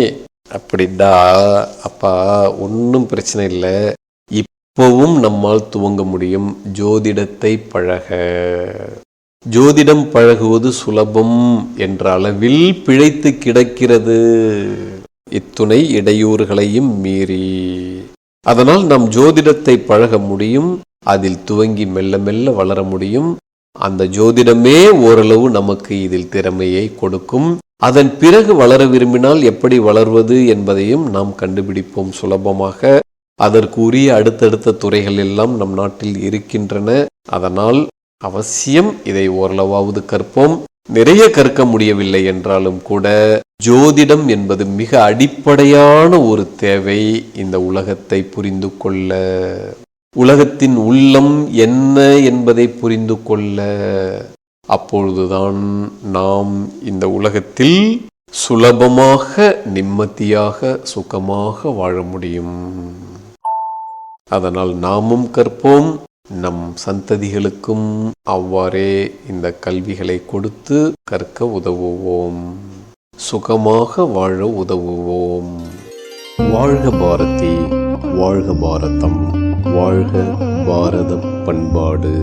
அப்படின்னா அப்பா ஒன்றும் பிரச்சனை இல்லை. இப்பவும் நம்மால் துவங்க முடியும். ஜோதிடத்தை பழக. ஜோதிடம் பழகுவது சுலபம் என்ற அளவில் பிழைத்து கிடக்கிறது, இத்துணை இடையூறுகளையும் மீறி. அதனால் நாம் ஜோதிடத்தை பழக முடியும். அதில் துவங்கி மெல்ல மெல்ல வளர முடியும். அந்த ஜோதிடமே ஓரளவு நமக்கு இதில் திறமையை கொடுக்கும். அதன் பிறகு வளர விரும்பினால் எப்படி வளர்வது என்பதையும் நாம் கண்டுபிடிப்போம் சுலபமாக. அதற்குரிய அடுத்தடுத்த துறைகள் எல்லாம் நம் நாட்டில் இருக்கின்றன. அதனால் அவசியம் இதை ஓரளவாவது கற்போம். நிறைய கற்க முடியவில்லை என்றாலும் கூட ஜோதிடம் என்பது மிக அடிப்படையான ஒரு தேவை இந்த உலகத்தை புரிந்து கொள்ள, உலகத்தின் உள்ளம் என்ன என்பதை புரிந்து கொள்ள. அப்பொழுதுதான் நாம் இந்த உலகத்தில் சுலபமாக நிம்மதியாக சுகமாக வாழ முடியும். அதனால் நாமும் கற்போம், நம் சந்ததிகளுக்கும் அவ்வாறே இந்த கல்விகளை கொடுத்து கற்க உதவுவோம், சுகமாக வாழ உதவுவோம். வாழ்க பாரதி, வாழ்க பாரதம், வாழ்க பாரத பண்பாடு.